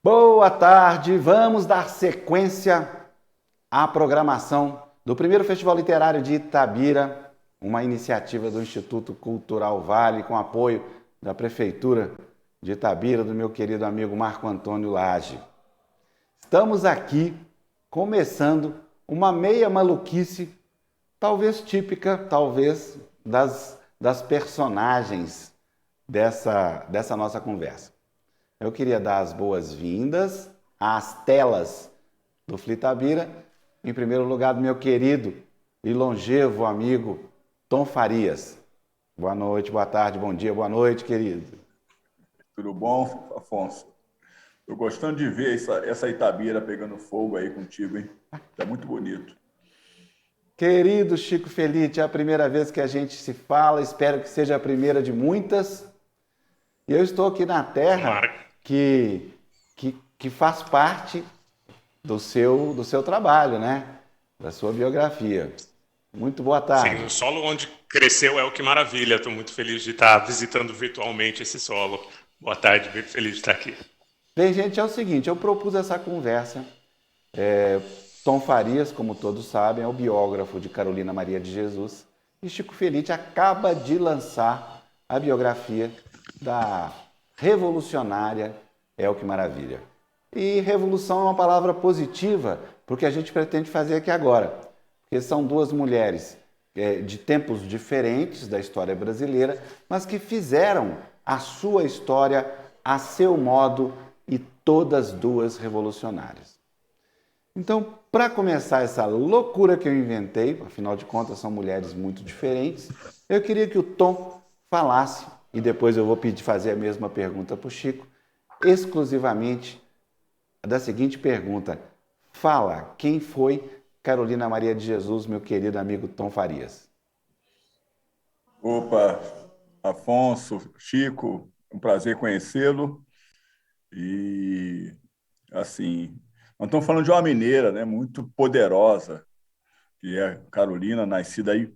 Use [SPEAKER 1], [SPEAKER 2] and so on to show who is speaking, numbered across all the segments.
[SPEAKER 1] Boa tarde, vamos dar sequência à programação do primeiro Festival Literário de Itabira, uma iniciativa do Instituto Cultural Vale, com apoio da Prefeitura de Itabira, do meu querido amigo Marco Antônio Lage. Estamos aqui começando uma meia maluquice, talvez típica, talvez das personagens dessa nossa conversa. Eu queria dar as boas-vindas às telas do Flitabira, em primeiro lugar do meu querido e longevo amigo Tom Farias. Boa noite, boa tarde, bom dia, boa noite, querido.
[SPEAKER 2] Tudo bom, Afonso? Estou gostando de ver essa Itabira pegando fogo aí contigo, hein? Tá muito bonito.
[SPEAKER 1] Querido Chico Felite, é a primeira vez que a gente se fala, espero que seja a primeira de muitas. E eu estou aqui na terra
[SPEAKER 3] Tomara.
[SPEAKER 1] que faz parte do seu trabalho, né? Da sua biografia. Muito boa tarde.
[SPEAKER 3] Sim, o solo onde cresceu é o que maravilha. Estou muito feliz de estar visitando virtualmente esse solo. Boa tarde, muito feliz de estar aqui.
[SPEAKER 1] Bem, gente, é o seguinte, eu propus essa conversa. Tom Farias, como todos sabem, é o biógrafo de Carolina Maria de Jesus. E Chico Felite acaba de lançar a biografia da revolucionária Elke Maravilha. E revolução é uma palavra positiva, porque a gente pretende fazer aqui agora. Porque são duas mulheres de tempos diferentes da história brasileira, mas que fizeram a sua história a seu modo e todas duas revolucionárias. Então, para começar essa loucura que eu inventei, afinal de contas são mulheres muito diferentes, eu queria que o Tom falasse, e depois eu vou pedir fazer a mesma pergunta para o Chico, exclusivamente da seguinte pergunta: fala, quem foi Carolina Maria de Jesus, meu querido amigo Tom Farias?
[SPEAKER 2] Opa, Afonso, Chico, um prazer conhecê-lo. E, assim, nós estamos falando de uma mineira, né, muito poderosa, que é Carolina, nascida aí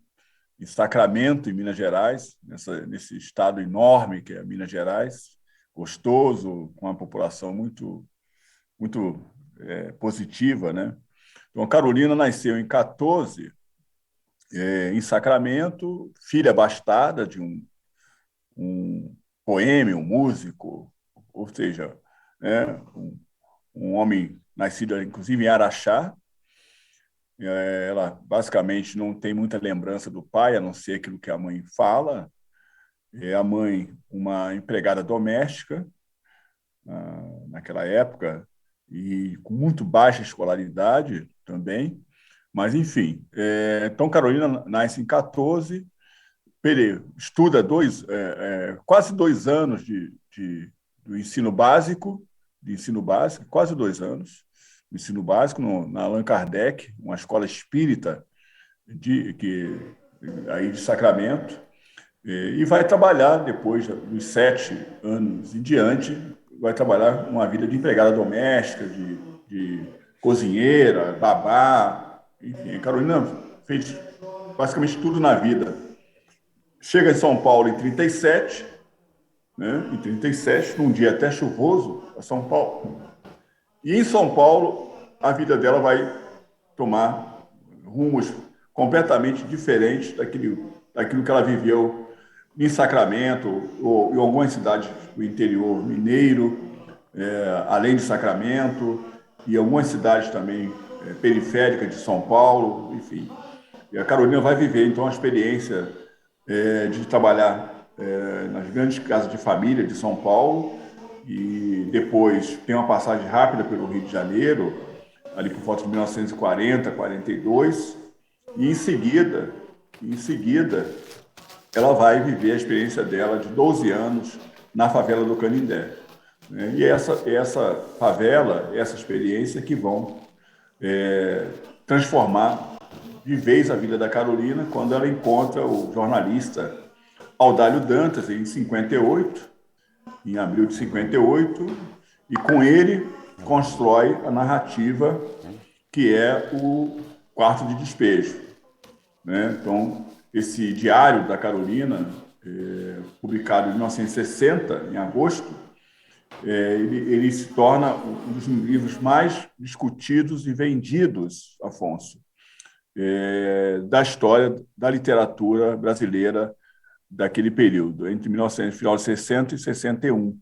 [SPEAKER 2] em Sacramento, em Minas Gerais, nesse estado enorme que é Minas Gerais, gostoso, com uma população muito positiva, né? Então, a Carolina nasceu em 14, em Sacramento, filha bastarda de um poema, um músico, ou seja, né, um homem nascido, inclusive, em Araxá. Ela, basicamente, não tem muita lembrança do pai, a não ser aquilo que a mãe fala. A mãe, uma empregada doméstica, naquela época, e com muito baixa escolaridade também. Mas, enfim, então Carolina nasce em 14, estuda quase 2 anos do ensino básico, quase 2 anos, do ensino básico na Allan Kardec, uma escola espírita aí de Sacramento, e vai trabalhar depois dos 7 anos em diante, vai trabalhar uma vida de empregada doméstica, de cozinheira, babá, enfim. A Carolina fez basicamente tudo na vida. Chega em São Paulo em 37, né? Em 37, num dia até chuvoso, a São Paulo. E em São Paulo, a vida dela vai tomar rumos completamente diferentes daquilo que ela viveu em Sacramento ou em algumas cidades do interior mineiro, além de Sacramento, e algumas cidades também periféricas de São Paulo, enfim. E a Carolina vai viver, então, a experiência de trabalhar nas grandes casas de família de São Paulo, e depois tem uma passagem rápida pelo Rio de Janeiro, ali por volta de 1940, 42, e em seguida, ela vai viver a experiência dela de 12 anos na favela do Canindé. E essa favela, essa experiência que vão transformar de vez a vida da Carolina quando ela encontra o jornalista Audálio Dantas em 58, em abril de 58, e com ele constrói a narrativa que é o Quarto de Despejo, né? Então, esse diário da Carolina, publicado em 1960, em agosto, ele se torna um dos livros mais discutidos e vendidos, Afonso, da história da literatura brasileira daquele período, entre 1960 e 61.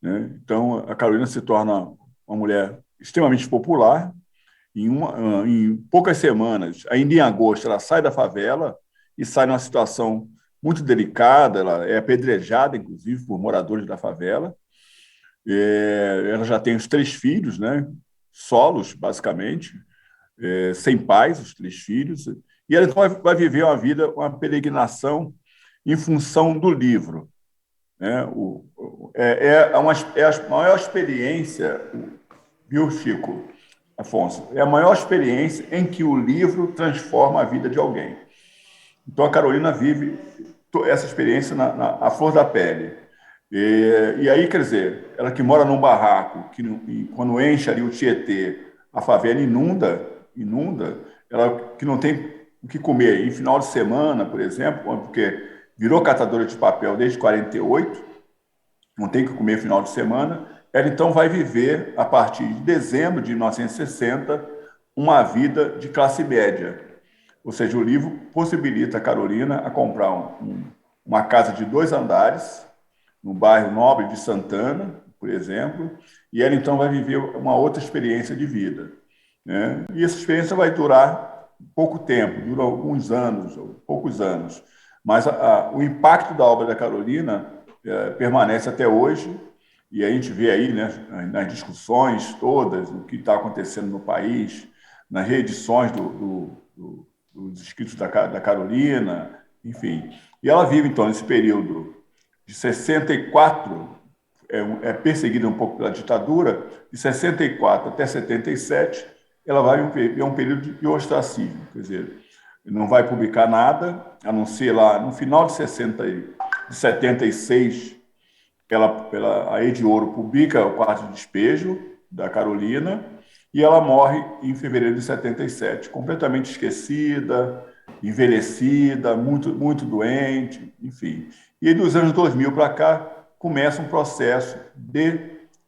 [SPEAKER 2] Né? Então, a Carolina se torna uma mulher extremamente popular. Em poucas semanas, ainda em agosto, ela sai da favela e sai numa situação muito delicada, ela é apedrejada, inclusive, por moradores da favela. Ela já tem os 3 filhos, né? Solos, basicamente, sem pais, os 3 filhos. E ela então vai viver uma vida, uma peregrinação em função do livro. Né? É a maior experiência, viu, Chico, Afonso? É a maior experiência em que o livro transforma a vida de alguém. Então, a Carolina vive essa experiência na flor da pele. E aí, quer dizer, ela que mora num barraco, quando enche ali o Tietê, a favela inunda, ela que não tem o que comer em final de semana, por exemplo, porque virou catadora de papel desde 48, não tem o que comer final de semana, ela então vai viver, a partir de dezembro de 1960, uma vida de classe média. Ou seja, o livro possibilita a Carolina a comprar uma casa de 2 andares, no bairro Nobre de Santana, por exemplo, e ela então vai viver uma outra experiência de vida. Né? E essa experiência vai durar pouco tempo, dura alguns anos, poucos anos, mas o impacto da obra da Carolina permanece até hoje, e a gente vê aí, né, nas discussões todas, o que está acontecendo no país, nas reedições dos escritos da Carolina, enfim. E ela vive, então, nesse período de 64, perseguida um pouco pela ditadura, de 64 até 77, ela vai ver um período de ostracismo, quer dizer, não vai publicar nada, a não ser lá no final de 76, a Ed Ouro publica O Quarto de Despejo, da Carolina, e ela morre em fevereiro de 77, completamente esquecida, envelhecida, muito, muito doente, enfim. E dos anos 2000 para cá, começa um processo de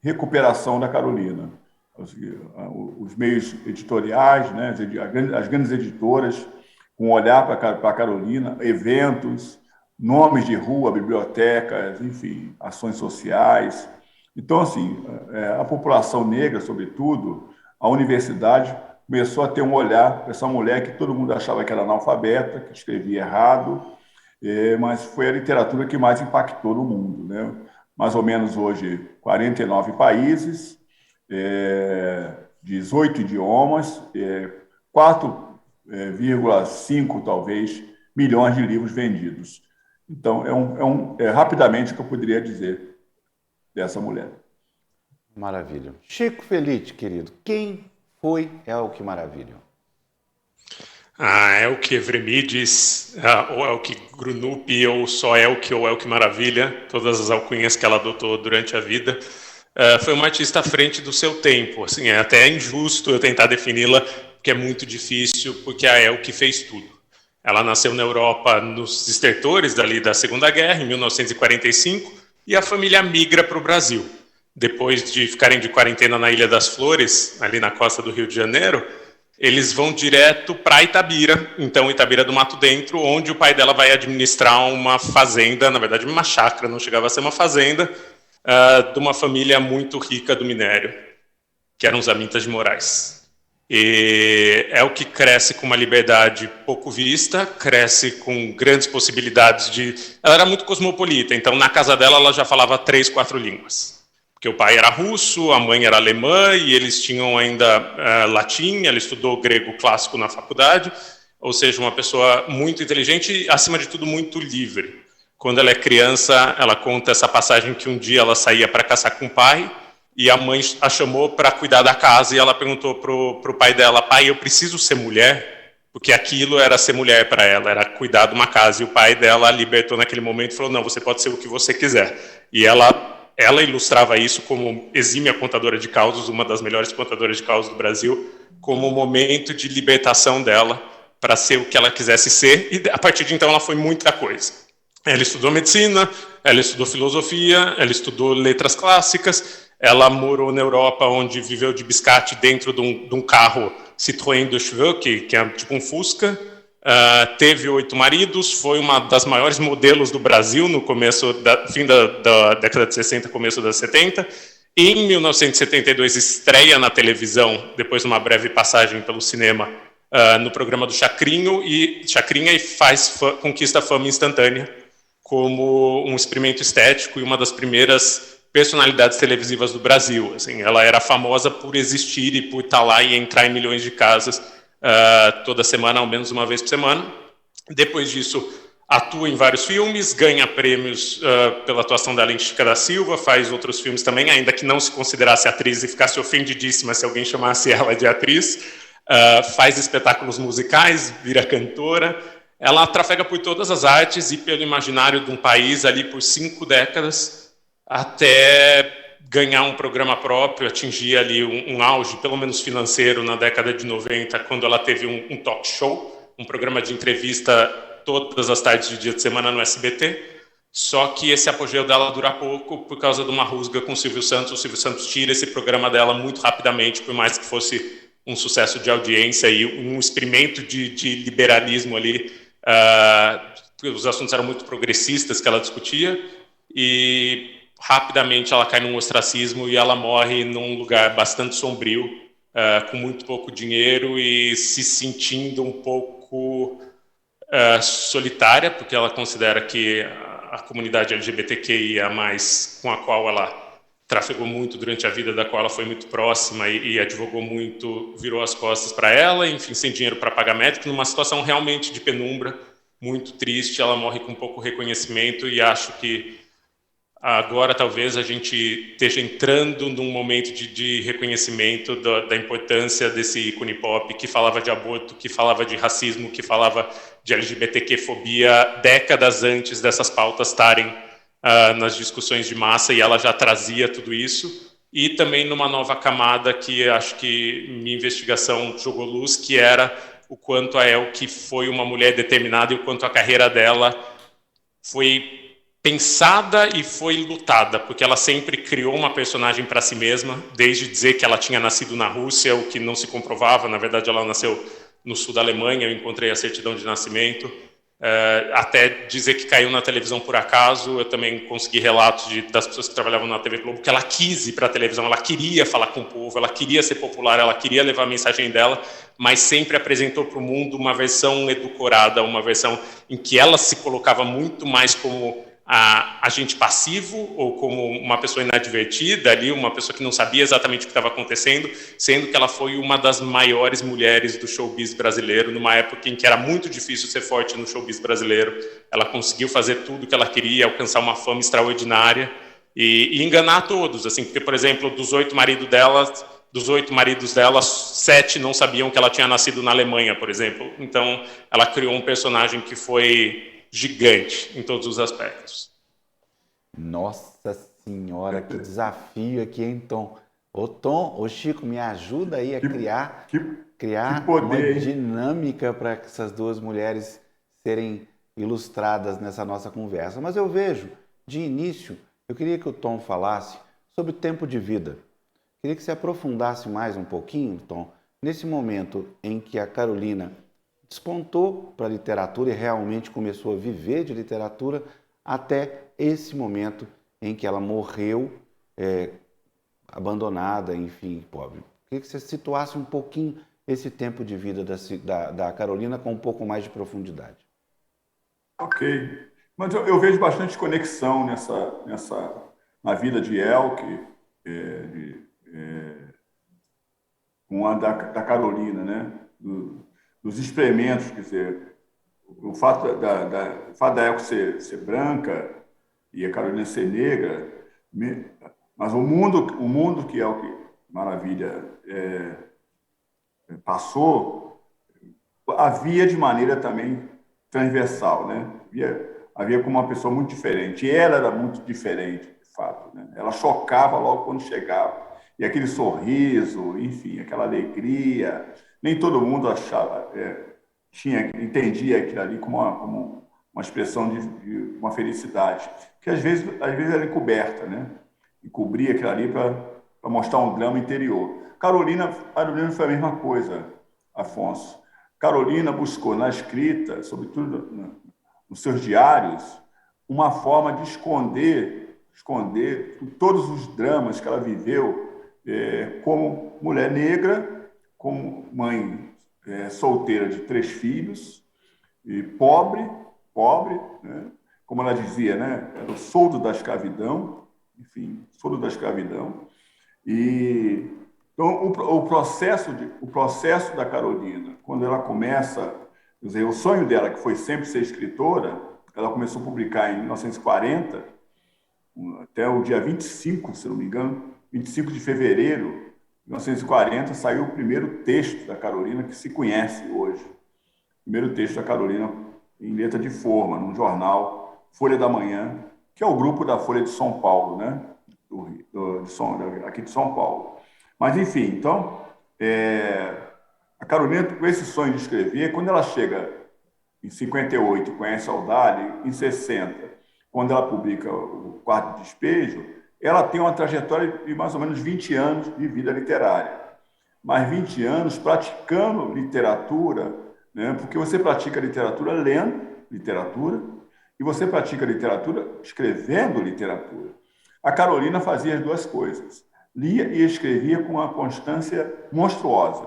[SPEAKER 2] recuperação da Carolina. Os meios editoriais, né, as grandes editoras, com olhar para a Carolina, eventos, nomes de rua, bibliotecas, enfim, ações sociais. Então, assim, a população negra, sobretudo, a universidade começou a ter um olhar para essa mulher que todo mundo achava que era analfabeta, que escrevia errado, mas foi a literatura que mais impactou no mundo. Né? Mais ou menos hoje, 49 países, 18 idiomas, 4,5, talvez, milhões de livros vendidos. Então, rapidamente o que eu poderia dizer dessa mulher.
[SPEAKER 1] Maravilha. Chico Felitti, querido, quem foi Elke Maravilha?
[SPEAKER 3] Elke Evremides, ou Elke Grunup, ou só Elke, ou Elke Maravilha, todas as alcunhas que ela adotou durante a vida. Foi uma artista à frente do seu tempo. Assim, é até injusto eu tentar defini-la, porque é muito difícil, porque a Elke fez tudo. Ela nasceu na Europa, nos estertores da Segunda Guerra, em 1945, e a família migra para o Brasil. Depois de ficarem de quarentena na Ilha das Flores, ali na costa do Rio de Janeiro, eles vão direto para Itabira, então Itabira do Mato Dentro, onde o pai dela vai administrar uma fazenda, na verdade uma chácara, não chegava a ser uma fazenda, de uma família muito rica do minério, que eram os Amintas de Moraes. E é o que cresce com uma liberdade pouco vista, cresce com grandes possibilidades de... Ela era muito cosmopolita, então na casa dela ela já falava 3, 4 línguas. Porque o pai era russo, a mãe era alemã, e eles tinham ainda latim, ela estudou grego clássico na faculdade, ou seja, uma pessoa muito inteligente e, acima de tudo, muito livre. Quando ela é criança, ela conta essa passagem que um dia ela saía para caçar com o pai, e a mãe a chamou para cuidar da casa, e ela perguntou para o pai dela: pai, eu preciso ser mulher? Porque aquilo era ser mulher para ela, era cuidar de uma casa. E o pai dela a libertou naquele momento e falou: não, você pode ser o que você quiser. E ela ilustrava isso como exímia contadora de causos, uma das melhores contadoras de causos do Brasil, como um momento de libertação dela para ser o que ela quisesse ser, e a partir de então ela foi muita coisa. Ela estudou medicina, ela estudou filosofia, ela estudou letras clássicas, ela morou na Europa, onde viveu de biscate dentro de um carro Citroën de Cheveux, que é tipo um Fusca. Teve 8 maridos, foi uma das maiores modelos do Brasil no fim da década de 60, começo da 70. Em 1972 estreia na televisão, depois de uma breve passagem pelo cinema, no programa do Chacrinha, e conquista fama instantânea como um experimento estético e uma das primeiras personalidades televisivas do Brasil. Assim, ela era famosa por existir e por estar lá e entrar em milhões de casas toda semana, ao menos uma vez por semana. Depois disso, atua em vários filmes, ganha prêmios pela atuação dela em Chica da Silva, faz outros filmes também, ainda que não se considerasse atriz e ficasse ofendidíssima se alguém chamasse ela de atriz. Faz espetáculos musicais, vira cantora. Ela trafega por todas as artes e pelo imaginário de um país ali por 5 décadas, até ganhar um programa próprio, atingir ali um auge, pelo menos financeiro, na década de 90, quando ela teve um talk show, um programa de entrevista todas as tardes de dia de semana no SBT. Só que esse apogeu dela dura pouco por causa de uma rusga com o Silvio Santos. O Silvio Santos tira esse programa dela muito rapidamente, por mais que fosse um sucesso de audiência e um experimento de liberalismo ali. Os assuntos eram muito progressistas que ela discutia, e rapidamente ela cai num ostracismo e ela morre num lugar bastante sombrio, com muito pouco dinheiro e se sentindo um pouco solitária, porque ela considera que a comunidade LGBTQIA+, com a qual ela trafegou muito durante a vida, da qual ela foi muito próxima e advogou muito, virou as costas para ela, enfim, sem dinheiro para pagar médico, numa situação realmente de penumbra, muito triste. Ela morre com pouco reconhecimento, e acho que agora talvez a gente esteja entrando num momento de reconhecimento da importância desse ícone pop que falava de aborto, que falava de racismo, que falava de LGBTQ-fobia décadas antes dessas pautas estarem nas discussões de massa, e ela já trazia tudo isso. E também numa nova camada que acho que minha investigação jogou luz, que era o quanto a Elke foi uma mulher determinada e o quanto a carreira dela foi pensada e foi lutada, porque ela sempre criou uma personagem para si mesma, desde dizer que ela tinha nascido na Rússia, o que não se comprovava. Na verdade, ela nasceu no sul da Alemanha, eu encontrei a certidão de nascimento. Até dizer que caiu na televisão por acaso. Eu também consegui relatos das pessoas que trabalhavam na TV Globo, que ela quis ir para a televisão, ela queria falar com o povo, ela queria ser popular, ela queria levar a mensagem dela, mas sempre apresentou para o mundo uma versão edulcorada, uma versão em que ela se colocava muito mais como agente passivo, ou como uma pessoa inadvertida ali, uma pessoa que não sabia exatamente o que estava acontecendo, sendo que ela foi uma das maiores mulheres do showbiz brasileiro, numa época em que era muito difícil ser forte no showbiz brasileiro. Ela conseguiu fazer tudo o que ela queria, alcançar uma fama extraordinária e enganar todos, assim, porque, por exemplo, dos 8 maridos dela, 7 não sabiam que ela tinha nascido na Alemanha, por exemplo. Então, ela criou um personagem que foi gigante em todos os aspectos.
[SPEAKER 1] Nossa Senhora, que desafio aqui, hein, Tom? Ô Chico, me ajuda aí a criar uma dinâmica para essas duas mulheres serem ilustradas nessa nossa conversa. Mas eu vejo, de início, eu queria que o Tom falasse sobre o tempo de vida. Queria que você aprofundasse mais um pouquinho, Tom, nesse momento em que a Carolina despontou para a literatura e realmente começou a viver de literatura, até esse momento em que ela morreu abandonada, enfim, pobre. Queria que você situasse um pouquinho esse tempo de vida da Carolina com um pouco mais de profundidade.
[SPEAKER 2] Ok. Mas eu vejo bastante conexão na vida de Elke, com a da Carolina, né? Dos experimentos, quer dizer, o fato da Elke ser branca e a Carolina ser negra, mas o mundo que Elke Maravilha passou, havia de maneira também transversal, né? Havia como uma pessoa muito diferente, e ela era muito diferente, de fato, né? Ela chocava logo quando chegava, e aquele sorriso, enfim, aquela alegria. Nem todo mundo entendia aquilo ali como uma expressão de uma felicidade, que às vezes era encoberta, né? E cobria aquilo ali para mostrar um drama interior. Carolina foi a mesma coisa, Afonso. Carolina buscou na escrita, sobretudo nos seus diários, uma forma de esconder todos os dramas que ela viveu como mulher negra, como mãe solteira de 3 filhos, e pobre, né? Como ela dizia, né? Era o soldo da escravidão, enfim, soldo da escravidão. E então o processo da Carolina, quando ela começa, quer dizer, o sonho dela, que foi sempre ser escritora, ela começou a publicar em 1940, até o dia 25, se não me engano, 25 de fevereiro de 1940, saiu o primeiro texto da Carolina que se conhece hoje. O primeiro texto da Carolina em letra de forma, num jornal Folha da Manhã, que é o grupo da Folha de São Paulo, né? Aqui de São Paulo. Mas, enfim, então, a Carolina, com esse sonho de escrever, quando ela chega em 58, conhece Aldale, em 60, quando ela publica o Quarto Despejo, ela tem uma trajetória de mais ou menos 20 anos de vida literária. Mais 20 anos praticando literatura, né? Porque você pratica literatura lendo literatura e você pratica literatura escrevendo literatura. A Carolina fazia as duas coisas. Lia e escrevia com uma constância monstruosa.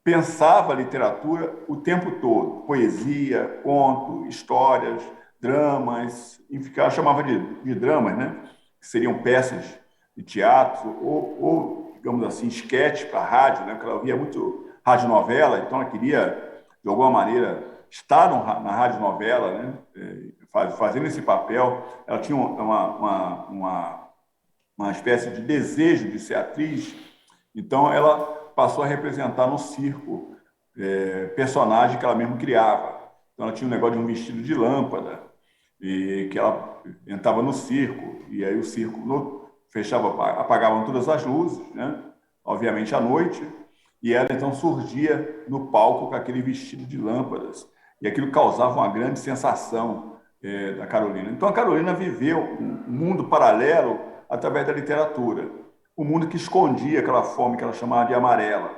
[SPEAKER 2] Pensava a literatura o tempo todo. Poesia, conto, histórias, dramas, enfim, ela chamava de dramas, né? Que seriam peças de teatro ou digamos assim, esquete para rádio, né? Porque ela ouvia muito radionovela, então ela queria, de alguma maneira, estar na radionovela, né? Fazendo esse papel. Ela tinha uma espécie de desejo de ser atriz, então ela passou a representar no circo personagem que ela mesma criava. Então ela tinha um negócio de um vestido de lâmpada, e que ela entrava no circo, e aí o circo apagavam todas as luzes, né? Obviamente à noite, e ela então surgia no palco com aquele vestido de lâmpadas, e aquilo causava uma grande sensação da Carolina. Então a Carolina viveu um mundo paralelo através da literatura, um mundo que escondia aquela fome que ela chamava de amarela,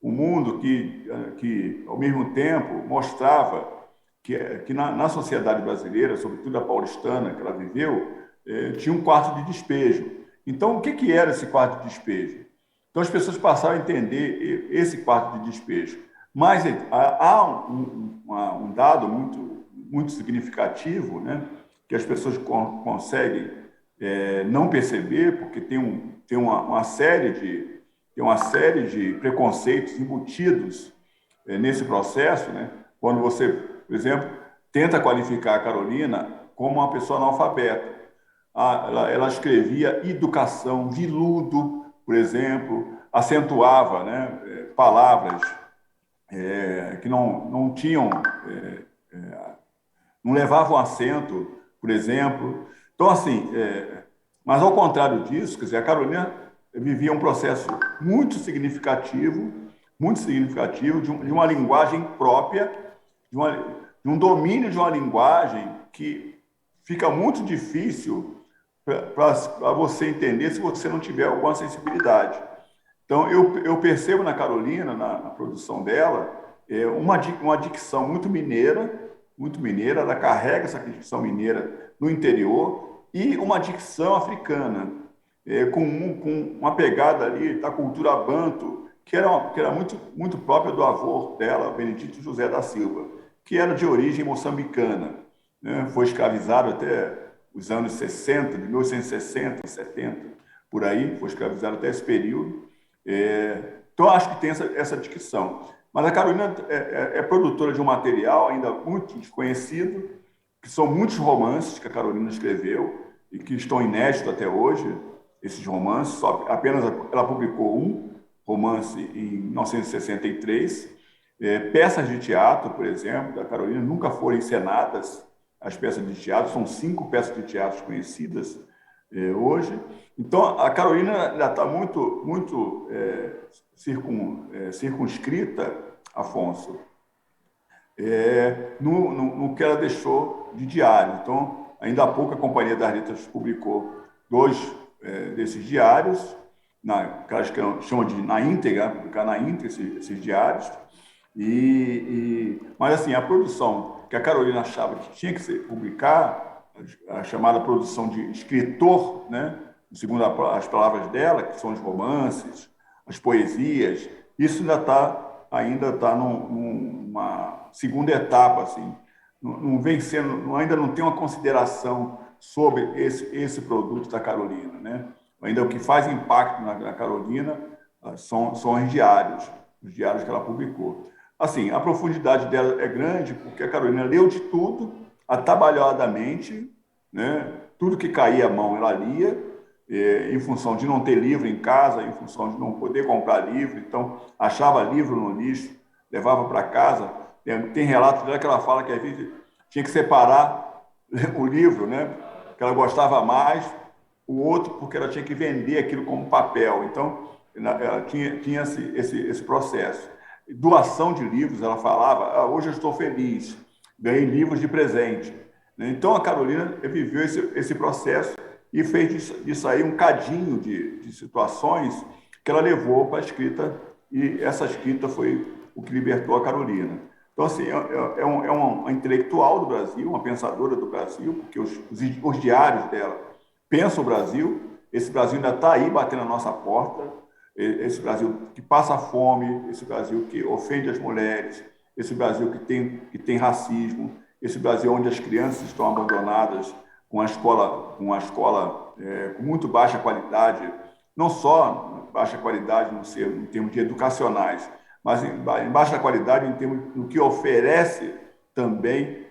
[SPEAKER 2] um mundo que ao mesmo tempo mostrava que na sociedade brasileira, sobretudo a paulistana que ela viveu, tinha um quarto de despejo. Então, o que era esse quarto de despejo? Então, as pessoas passaram a entender esse quarto de despejo. Mas há um dado muito significativo, né, que as pessoas conseguem não perceber, porque tem uma série de preconceitos embutidos nesse processo, né? Quando você, por exemplo, tenta qualificar a Carolina como uma pessoa analfabeta. Ela escrevia educação, viludo, por exemplo, acentuava, né, palavras que não tinham, não levavam acento, por exemplo. Então, assim, mas ao contrário disso, quer dizer, a Carolina vivia um processo muito significativo de uma linguagem própria, de um domínio de uma linguagem que fica muito difícil para você entender se você não tiver alguma sensibilidade. Então, eu percebo na Carolina, na produção dela, uma dicção muito mineira, ela carrega essa dicção mineira no interior, e uma dicção africana, com uma pegada ali da cultura banto, que era muito própria do avô dela, Benedito José da Silva, que era de origem moçambicana, né? Foi escravizado até os anos 60, de 1860, 70, por aí, foi escravizado até esse período. Então, acho que tem essa dicção. Mas a Carolina é produtora de um material ainda muito desconhecido, que são muitos romances que a Carolina escreveu e que estão inéditos até hoje, esses romances. Apenas ela publicou um romance em 1963. Peças de teatro, por exemplo, da Carolina nunca foram encenadas. As peças de teatro, são 5 peças de teatro conhecidas hoje. Então, a Carolina está muito circunscrita, Afonso, no que ela deixou de diário. Então, ainda há pouco a Companhia das Letras publicou 2 desses diários, que elas chamam de na íntegra, publicar na íntegra esses diários. Mas, assim, a produção que a Carolina achava que tinha que ser publicar, a chamada produção de escritor, né, segundo as palavras dela, que são os romances, as poesias, isso ainda está numa segunda etapa, assim, não vem sendo, ainda não tem uma consideração sobre esse produto da Carolina, né? Ainda o que faz impacto na Carolina são os diários que ela publicou. Assim, a profundidade dela é grande porque a Carolina leu de tudo, atabalhadamente, né? Tudo que caía à mão ela lia, em função de não ter livro em casa, em função de não poder comprar livro, então achava livro no lixo, levava para casa. Tem relatos dela que ela fala que às vezes tinha que separar o livro, né? Que ela gostava mais, o outro porque ela tinha que vender aquilo como papel. Então, ela tinha esse processo. Doação de livros, ela falava, hoje eu estou feliz, ganhei livros de presente. Então, a Carolina viveu esse processo e fez disso aí um cadinho de situações que ela levou para a escrita, e essa escrita foi o que libertou a Carolina. Então, assim, é uma intelectual do Brasil, uma pensadora do Brasil, porque os diários dela pensam o Brasil, esse Brasil ainda está aí batendo na nossa porta, esse Brasil que passa fome, esse Brasil que ofende as mulheres, esse Brasil que tem racismo, esse Brasil onde as crianças estão abandonadas com uma escola com muito baixa qualidade, não só baixa qualidade em termos de educacionais, mas em baixa qualidade em termos do que oferece também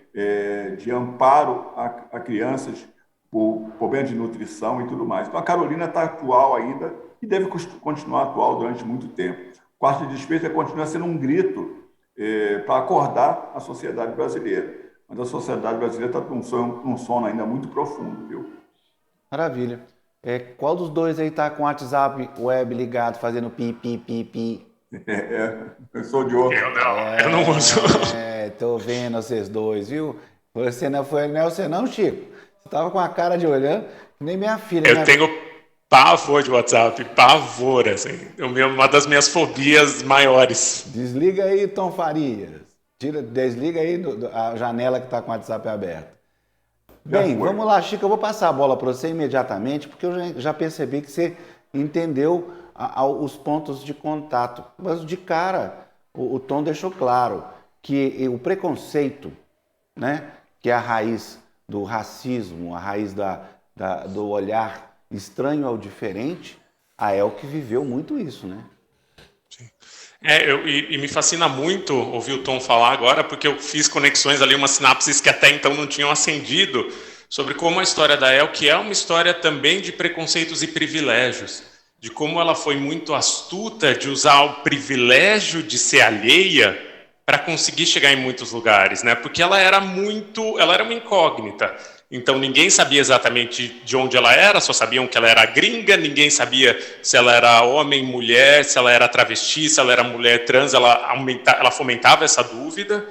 [SPEAKER 2] de amparo a crianças por problemas de nutrição e tudo mais. Então, a Carolina está atual ainda e deve continuar atual durante muito tempo. O Quarto de Despejo continua sendo um grito para acordar a sociedade brasileira. Mas a sociedade brasileira está num sono ainda muito profundo, viu?
[SPEAKER 1] Maravilha. Qual dos dois aí está com o WhatsApp web ligado, fazendo pi?
[SPEAKER 2] Eu sou de outro.
[SPEAKER 3] Eu não uso.
[SPEAKER 1] Tô vendo vocês dois, viu? Você não é você não, Chico? Você tava com a cara de olhando, nem minha filha.
[SPEAKER 3] Eu tenho pavor de WhatsApp, pavor, assim. Uma das minhas fobias maiores.
[SPEAKER 1] Desliga aí, Tom Farias. Desliga aí a janela que está com o WhatsApp aberto. Bem, vamos lá, Chico, eu vou passar a bola para você imediatamente, porque eu já percebi que você entendeu os pontos de contato. Mas de cara, o Tom deixou claro que o preconceito, né, que é a raiz do racismo, a raiz do olhar estranho ao diferente, a Elke viveu muito isso, né?
[SPEAKER 3] Sim. E me fascina muito ouvir o Tom falar agora, porque eu fiz conexões ali, umas sinapses que até então não tinham acendido, sobre como a história da Elke é uma história também de preconceitos e privilégios, de como ela foi muito astuta de usar o privilégio de ser alheia para conseguir chegar em muitos lugares, né? Porque ela era uma incógnita. Então ninguém sabia exatamente de onde ela era, só sabiam que ela era gringa, ninguém sabia se ela era homem, mulher, se ela era travesti, se ela era mulher trans, ela fomentava essa dúvida,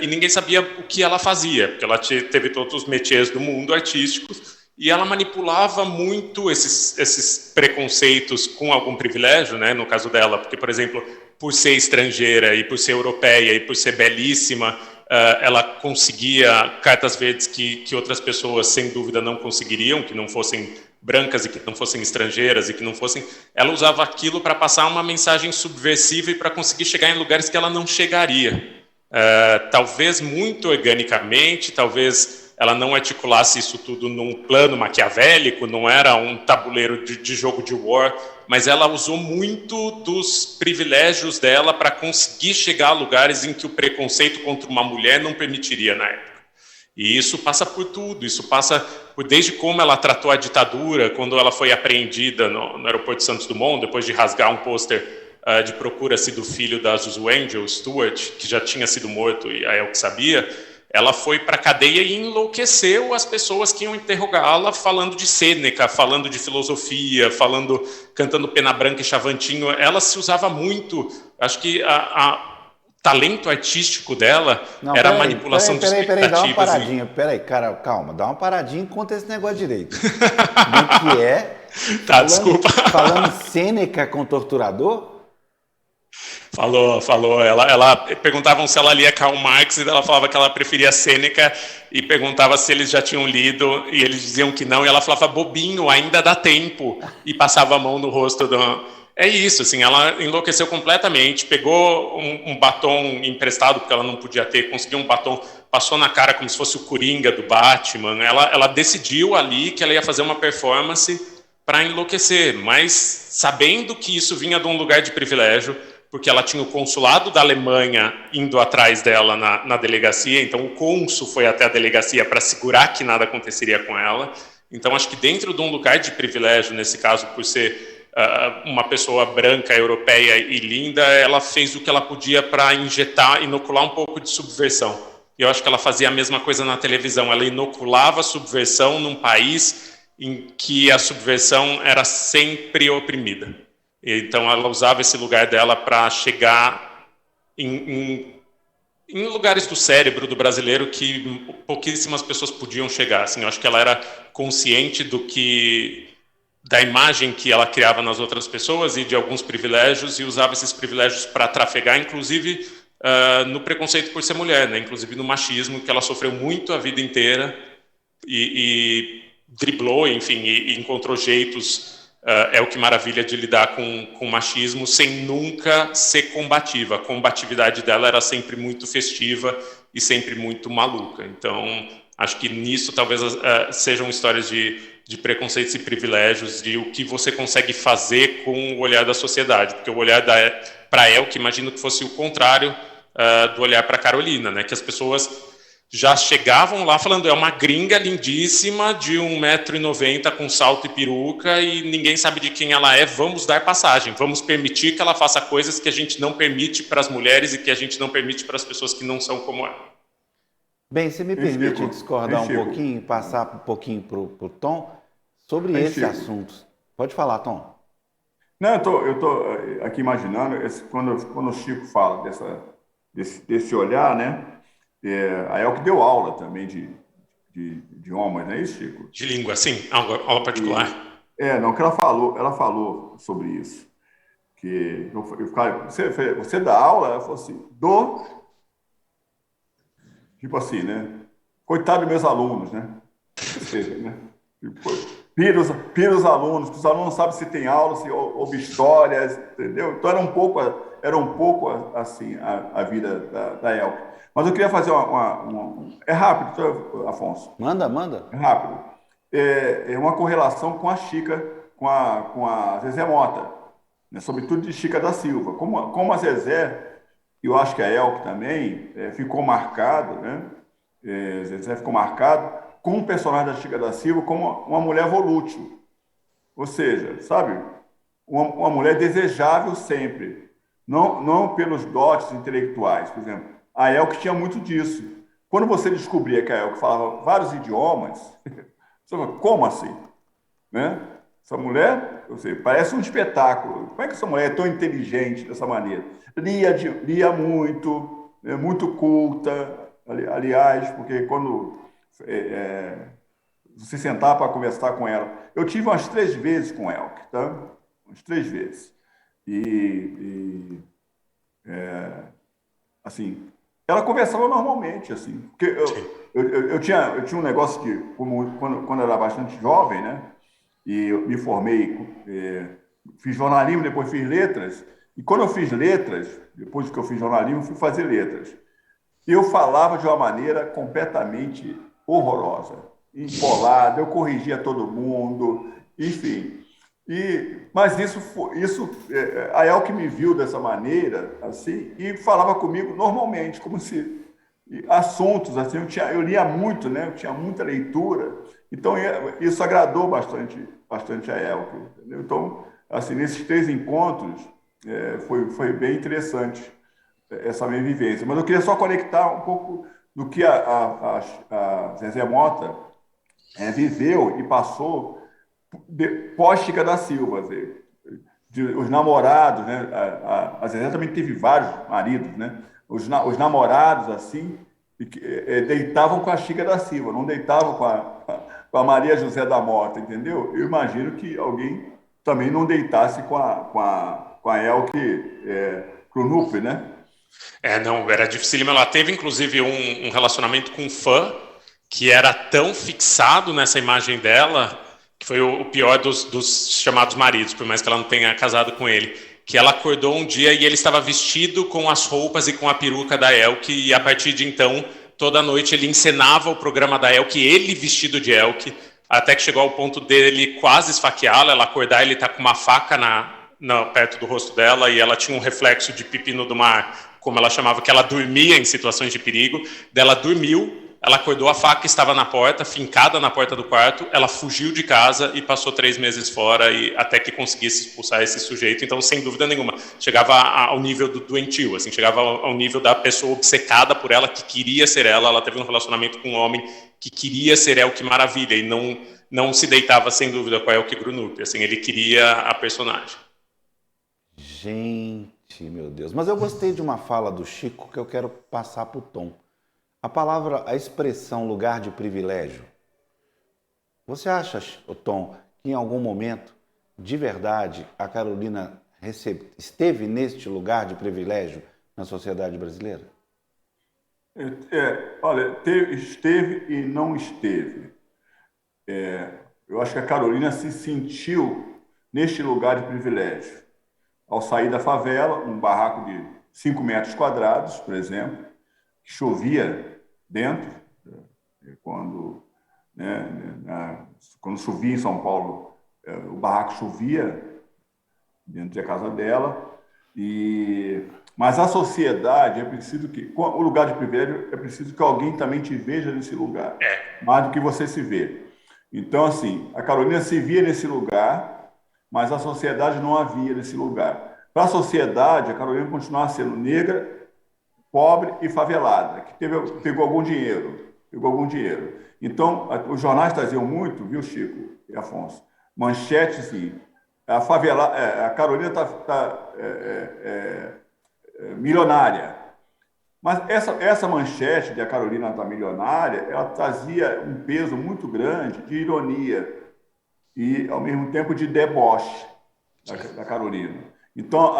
[SPEAKER 3] e ninguém sabia o que ela fazia, porque ela teve todos os métiers do mundo artísticos, e ela manipulava muito esses preconceitos com algum privilégio, né, no caso dela, porque, por exemplo, por ser estrangeira e por ser europeia e por ser belíssima, ela conseguia cartas verdes que outras pessoas, sem dúvida, não conseguiriam, que não fossem brancas e que não fossem estrangeiras e que não fossem... Ela usava aquilo para passar uma mensagem subversiva e para conseguir chegar em lugares que ela não chegaria. Talvez muito organicamente, talvez ela não articulasse isso tudo num plano maquiavélico, não era um tabuleiro de jogo de war, mas ela usou muito dos privilégios dela para conseguir chegar a lugares em que o preconceito contra uma mulher não permitiria na época. E isso passa por tudo, isso passa por desde como ela tratou a ditadura, quando ela foi apreendida no aeroporto de Santos Dumont, depois de rasgar um pôster de procura-se do filho da Zuzu Angel, Stuart, que já tinha sido morto e a Elke sabia. Ela foi para a cadeia e enlouqueceu as pessoas que iam interrogá-la, falando de Sêneca, falando de filosofia, cantando Pena Branca e Chavantinho. Ela se usava muito. Acho que o talento artístico dela
[SPEAKER 1] Não,
[SPEAKER 3] era a manipulação de expectativas.
[SPEAKER 1] Dá uma paradinha. Peraí, cara, calma. Dá uma paradinha e conta esse negócio direito. Como que é?
[SPEAKER 3] Tá, desculpa.
[SPEAKER 1] Falando Sêneca com torturador?
[SPEAKER 3] Falou. Ela perguntavam se ela lia Karl Marx e ela falava que ela preferia Sêneca e perguntava se eles já tinham lido e eles diziam que não e ela falava bobinho, ainda dá tempo e passava a mão no rosto do... É isso, assim, ela enlouqueceu completamente, pegou um batom emprestado porque ela não podia ter, conseguiu um batom, passou na cara como se fosse o Coringa do Batman. Ela decidiu ali que ela ia fazer uma performance para enlouquecer, mas sabendo que isso vinha de um lugar de privilégio, porque ela tinha o consulado da Alemanha indo atrás dela na delegacia, então o cônsul foi até a delegacia para segurar que nada aconteceria com ela. Então acho que dentro de um lugar de privilégio, nesse caso por ser uma pessoa branca, europeia e linda, ela fez o que ela podia para inocular um pouco de subversão. E eu acho que ela fazia a mesma coisa na televisão, ela inoculava a subversão num país em que a subversão era sempre oprimida. Então ela usava esse lugar dela para chegar em lugares do cérebro do brasileiro que pouquíssimas pessoas podiam chegar. Assim, eu acho que ela era consciente da imagem que ela criava nas outras pessoas e de alguns privilégios, e usava esses privilégios para trafegar, inclusive no preconceito por ser mulher, né? Inclusive no machismo, que ela sofreu muito a vida inteira e driblou, enfim, e encontrou jeitos, é o que maravilha, de lidar com o machismo sem nunca ser combativa. A combatividade dela era sempre muito festiva e sempre muito maluca. Então, acho que nisso talvez sejam histórias de preconceitos e privilégios, de o que você consegue fazer com o olhar da sociedade, porque o olhar para Elke, imagino que fosse o contrário do olhar para Carolina, né? Que as pessoas já chegavam lá falando, é uma gringa lindíssima de 1,90 m com salto e peruca e ninguém sabe de quem ela é, vamos dar passagem, vamos permitir que ela faça coisas que a gente não permite para as mulheres e que a gente não permite para as pessoas que não são como ela.
[SPEAKER 1] Bem, você me permite discordar um pouquinho, passar um pouquinho para o Tom sobre esse assunto. Pode falar, Tom.
[SPEAKER 2] Não, eu tô aqui imaginando, quando o Chico fala desse olhar, né? A Elke deu aula também de idiomas, não é isso, Chico?
[SPEAKER 3] De língua, sim, aula particular.
[SPEAKER 2] Não, que ela falou sobre isso. Que você dá aula, ela falou assim, tipo assim, né? Coitado dos meus alunos, né? Ou seja, né? Pira os alunos, que os alunos não sabem se tem aula, se houve histórias, entendeu? Então era um pouco assim a vida da Elke. Mas eu queria fazer é rápido, Afonso.
[SPEAKER 1] Manda.
[SPEAKER 2] É rápido. É uma correlação com a Chica, com a Zezé Mota, né? Sobretudo de Chica da Silva. Como a Zezé, e eu acho que a Elke também, ficou marcado, né? Zezé ficou marcado com o personagem da Chica da Silva como uma mulher volútil. Ou seja, sabe, uma mulher desejável sempre, não pelos dotes intelectuais. Por exemplo, a Elke tinha muito disso. Quando você descobria que a Elke falava vários idiomas, você fala, como assim? Né? Essa mulher, parece um espetáculo. Como é que essa mulher é tão inteligente dessa maneira? Lia muito, muito culta, aliás, porque quando você sentar para conversar com ela, eu tive umas 3 vezes com a Elke, tá? Umas 3 vezes. Assim, ela conversava normalmente, assim, porque eu tinha um negócio que, quando eu era bastante jovem, né? E eu me formei, fiz jornalismo, depois fiz letras. E quando eu fiz letras, depois que eu fiz jornalismo, fui fazer letras. Eu falava de uma maneira completamente horrorosa, empolada, eu corrigia todo mundo, enfim. Mas a Elke me viu dessa maneira, assim, e falava comigo normalmente, como se assuntos assim, eu lia muito, né? Eu tinha muita leitura, então isso agradou bastante a Elke, entendeu? Então, assim, nesses 3 encontros, foi bem interessante essa minha vivência. Mas eu queria só conectar um pouco do que a Zezé Mota viveu e passou pós-Chica da Silva. Os namorados, né? A Zezé também teve vários maridos, né? os namorados, assim, deitavam com a Chica da Silva, não deitavam com a Maria José da Mota, entendeu? Eu imagino que alguém também não deitasse com a Elke Crunup, né?
[SPEAKER 3] Não, era dificílimo. Ela teve, inclusive, um relacionamento com um fã que era tão fixado nessa imagem dela, que foi o pior dos chamados maridos, por mais que ela não tenha casado com ele, que ela acordou um dia e ele estava vestido com as roupas e com a peruca da Elke, e a partir de então, toda noite ele encenava o programa da Elke, ele vestido de Elke, até que chegou ao ponto dele quase esfaqueá-la, ela acordar, ele tá com uma faca perto do rosto dela, e ela tinha um reflexo de pepino do mar, como ela chamava, que ela dormia em situações de perigo. Ela dormiu, ela acordou, a faca estava na porta, fincada na porta do quarto, ela fugiu de casa e passou 3 meses fora, até que conseguisse expulsar esse sujeito. Então, sem dúvida nenhuma, chegava ao nível do doentio, assim, chegava ao nível da pessoa obcecada por ela, que queria ser ela. Ela teve um relacionamento com um homem que queria ser Elke Maravilha, e não se deitava, sem dúvida, com a Elke Crunup. Assim, ele queria a personagem.
[SPEAKER 1] Gente, meu Deus. Mas eu gostei de uma fala do Chico que eu quero passar para o Tom. A expressão lugar de privilégio. Você acha, Tom, que em algum momento, de verdade, a Carolina esteve neste lugar de privilégio na sociedade brasileira?
[SPEAKER 2] Olha, esteve e não esteve. Eu acho que a Carolina se sentiu neste lugar de privilégio. Ao sair da favela, um barraco de 5 metros quadrados, por exemplo, que chovia dentro, quando chovia em São Paulo, o barraco chovia dentro da casa dela, mas a sociedade é preciso o lugar de privilégio é preciso que alguém também te veja nesse lugar, mais do que você se vê. Então, assim, a Carolina se via nesse lugar, mas a sociedade não a via nesse lugar. Para a sociedade, a Carolina continuava sendo negra, pobre e favelada, que pegou algum dinheiro. Então, os jornais traziam muito, viu, Chico e Afonso? Manchete, assim, a Carolina está milionária. Mas essa manchete de a Carolina está milionária, ela trazia um peso muito grande de ironia e, ao mesmo tempo, de deboche da Carolina. Então,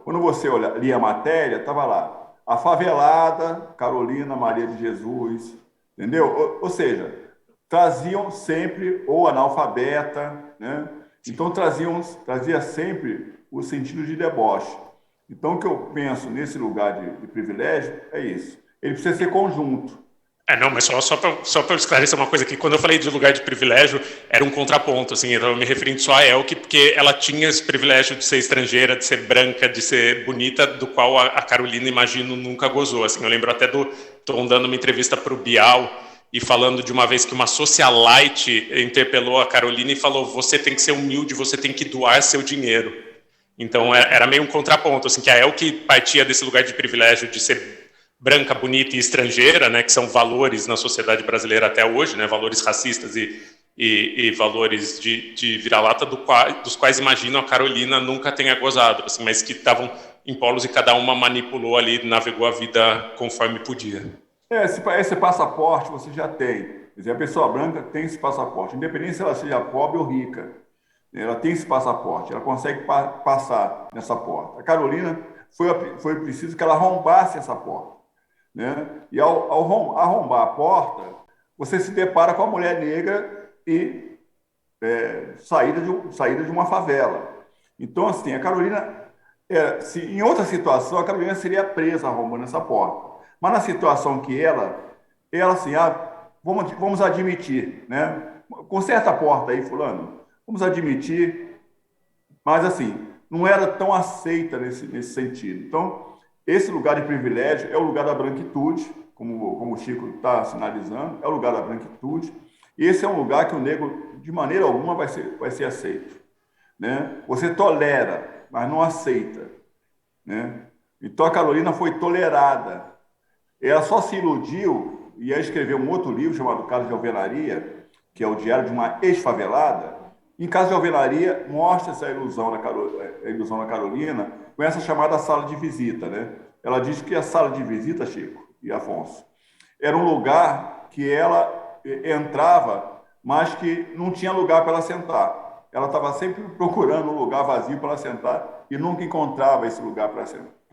[SPEAKER 2] quando você lia a matéria, estava lá, a favelada Carolina Maria de Jesus, entendeu? Ou seja, traziam sempre, ou analfabeta, né? Então, trazia sempre o sentido de deboche. Então, o que eu penso nesse lugar de privilégio é isso. Ele precisa ser conjunto.
[SPEAKER 3] Não, mas só para esclarecer uma coisa aqui, quando eu falei de lugar de privilégio, era um contraponto, assim, eu estava me referindo só a Elke, porque ela tinha esse privilégio de ser estrangeira, de ser branca, de ser bonita, do qual a Carolina, imagino, nunca gozou. Assim, eu lembro até estou dando uma entrevista para o Bial e falando de uma vez que uma socialite interpelou a Carolina e falou: você tem que ser humilde, você tem que doar seu dinheiro. Então era meio um contraponto, assim, que a Elke partia desse lugar de privilégio de ser branca, bonita e estrangeira, né, que são valores na sociedade brasileira até hoje, né, valores racistas e valores de vira-lata, dos quais imagino a Carolina nunca tenha gozado, assim, mas que estavam em polos e cada uma manipulou ali, navegou a vida conforme podia.
[SPEAKER 2] Esse passaporte você já tem. Quer dizer, a pessoa branca tem esse passaporte, independente se ela seja pobre ou rica. Ela tem esse passaporte, ela consegue passar nessa porta. A Carolina foi preciso que ela arrombasse essa porta. Né? E ao arrombar a porta, você se depara com a mulher negra e saída de uma favela. Então, assim, a Carolina, em outra situação, a Carolina seria presa arrombando essa porta. Mas na situação que ela assim, vamos admitir, né? Conserta a porta aí, fulano. Vamos admitir, mas assim, não era tão aceita nesse sentido. Então, esse lugar de privilégio é o lugar da branquitude, como o Chico está sinalizando, é o lugar da branquitude, e esse é um lugar que o negro, de maneira alguma, vai ser aceito. Né? Você tolera, mas não aceita. Né? Então, a Carolina foi tolerada. Ela só se iludiu e ia escrever um outro livro chamado Caso de Alvenaria, que é o diário de uma ex-favelada. Em Caso de Alvenaria, mostra essa ilusão da Carolina com essa chamada sala de visita, né? ela diz que a sala de visita, Chico e Afonso, era um lugar que ela entrava, mas que não tinha lugar para ela sentar. Ela estava sempre procurando um lugar vazio para ela sentar e nunca encontrava esse lugar para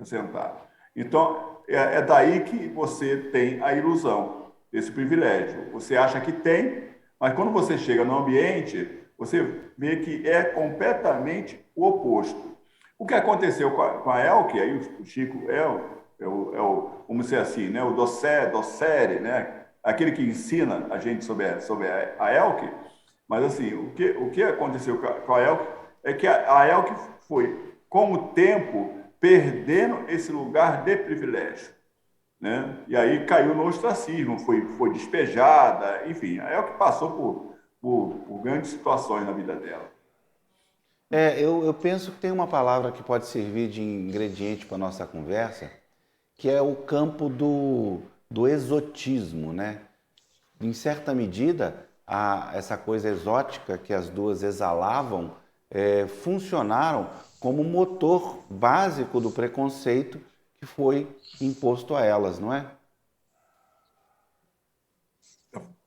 [SPEAKER 2] sentar. Então, é daí que você tem a ilusão, esse privilégio. Você acha que tem, mas quando você chega no ambiente, você vê que é completamente o oposto. O que aconteceu com a Elke, aí o Chico vamos dizer assim, né, o docere, né, aquele que ensina a gente sobre a Elke, mas assim, o que aconteceu com a Elke é que a Elke foi, com o tempo, perdendo esse lugar de privilégio, né? E aí caiu no ostracismo, foi despejada, enfim, a Elke passou por grandes situações na vida dela.
[SPEAKER 1] Eu penso que tem uma palavra que pode servir de ingrediente para a nossa conversa, que é o campo do exotismo, né? Em certa medida, essa coisa exótica que as duas exalavam funcionaram como motor básico do preconceito que foi imposto a elas, não é?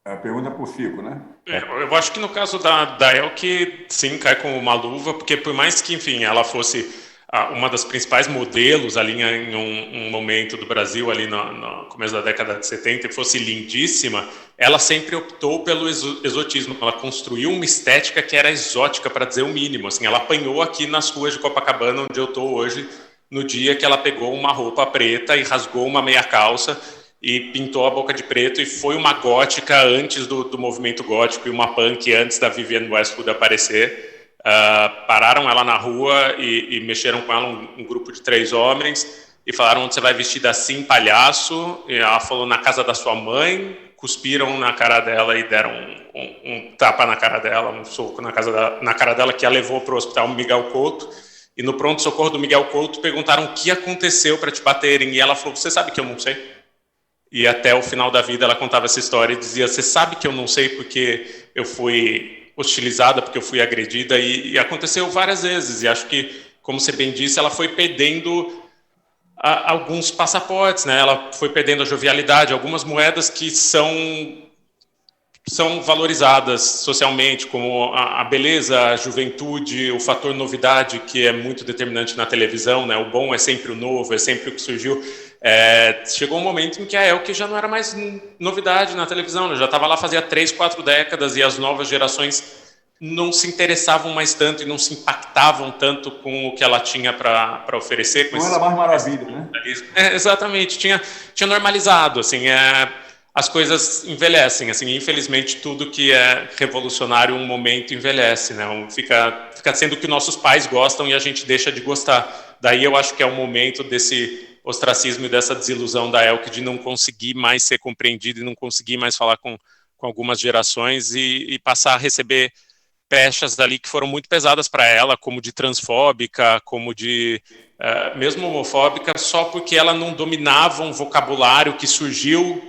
[SPEAKER 2] A pergunta é para o Chico, né?
[SPEAKER 3] Eu acho que no caso da Elke, sim, cai como uma luva, porque por mais que, enfim, ela fosse uma das principais modelos ali em um momento do Brasil, ali no começo da década de 70, e fosse lindíssima, ela sempre optou pelo exotismo. Ela construiu uma estética que era exótica, para dizer o mínimo. Assim, ela apanhou aqui nas ruas de Copacabana, onde eu estou hoje, no dia que ela pegou uma roupa preta e rasgou uma meia calça e pintou a boca de preto, e foi uma gótica antes do movimento gótico e uma punk antes da Vivienne Westwood aparecer. Pararam ela na rua e mexeram com ela um grupo de 3 homens e falaram: onde você vai vestida assim, palhaço? E ela falou: na casa da sua mãe. Cuspiram na cara dela e deram um tapa na cara dela, um soco na cara dela, que a levou para o hospital Miguel Couto. E no pronto-socorro do Miguel Couto perguntaram o que aconteceu para te baterem, e ela falou: você sabe que eu não sei? E até o final da vida ela contava essa história e dizia: você sabe que eu não sei porque eu fui hostilizada, porque eu fui agredida, e aconteceu várias vezes. E acho que, como você bem disse, ela foi perdendo alguns passaportes, né? Ela foi perdendo a jovialidade, algumas moedas que são valorizadas socialmente, como a beleza, a juventude, o fator novidade, que é muito determinante na televisão, né? O bom é sempre o novo, é sempre o que surgiu. Chegou um momento em que a Elke já não era mais novidade na televisão, né? Já estava lá fazia 3, 4 décadas, e as novas gerações não se interessavam mais tanto e não se impactavam tanto com o que ela tinha para oferecer.
[SPEAKER 2] Não era mais maravilha, né?
[SPEAKER 3] Exatamente, tinha normalizado, assim, as coisas envelhecem, assim, infelizmente tudo que é revolucionário um momento envelhece, né? Fica sendo o que nossos pais gostam e a gente deixa de gostar. Daí eu acho que é o momento desse ostracismo e dessa desilusão da Elke de não conseguir mais ser compreendida e não conseguir mais falar com algumas gerações e passar a receber pechas dali que foram muito pesadas para ela, como de transfóbica, como de mesmo homofóbica, só porque ela não dominava um vocabulário que surgiu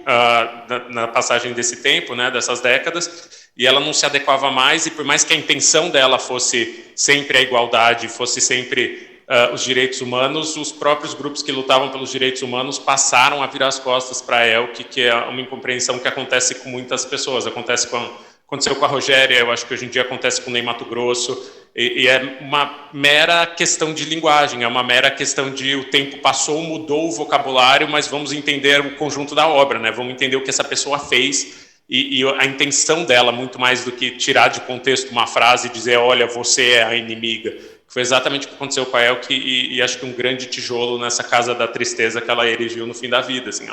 [SPEAKER 3] na passagem desse tempo, né, dessas décadas, e ela não se adequava mais, e por mais que a intenção dela fosse sempre a igualdade, fosse sempre os direitos humanos, os próprios grupos que lutavam pelos direitos humanos passaram a virar as costas para a Elke, que é uma incompreensão que acontece com muitas pessoas. Aconteceu com a Rogéria, eu acho que hoje em dia acontece com o Ney Matogrosso, e é uma mera questão de linguagem, é uma mera questão de o tempo passou, mudou o vocabulário, mas vamos entender o conjunto da obra, né? Vamos entender o que essa pessoa fez e a intenção dela, muito mais do que tirar de contexto uma frase e dizer: olha, você é a inimiga. Foi exatamente o que aconteceu com a Elke, e acho que um grande tijolo nessa casa da tristeza que ela erigiu no fim da vida. Assim,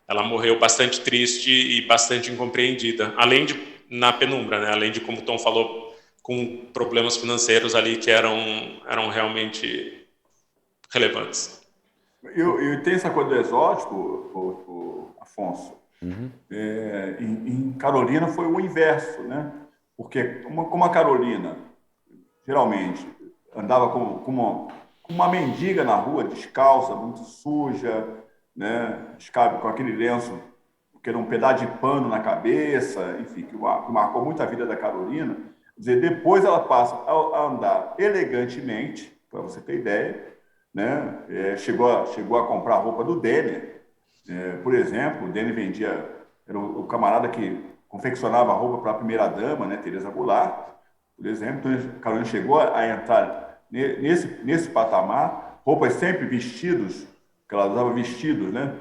[SPEAKER 3] ela morreu bastante triste e bastante incompreendida, além de, na penumbra, né? Além de, como o Tom falou, com problemas financeiros ali que eram realmente relevantes.
[SPEAKER 2] E tem essa coisa do exótico, o Afonso.
[SPEAKER 1] Uhum.
[SPEAKER 2] Em Carolina foi o inverso, né? Porque como a Carolina geralmente andava como uma mendiga na rua, descalça, muito suja, né? Com aquele lenço, que era um pedaço de pano na cabeça, enfim, que marcou muito a vida da Carolina. Quer dizer, depois ela passa a andar elegantemente, para você ter ideia, né? Chegou a comprar a roupa do Denner. Por exemplo, o Denner vendia, era o camarada que confeccionava a roupa para a primeira-dama, né, Teresa Goulart, por exemplo. Então, a Carolina chegou a entrar nesse patamar, roupas sempre vestidos, que ela usava vestidos, né,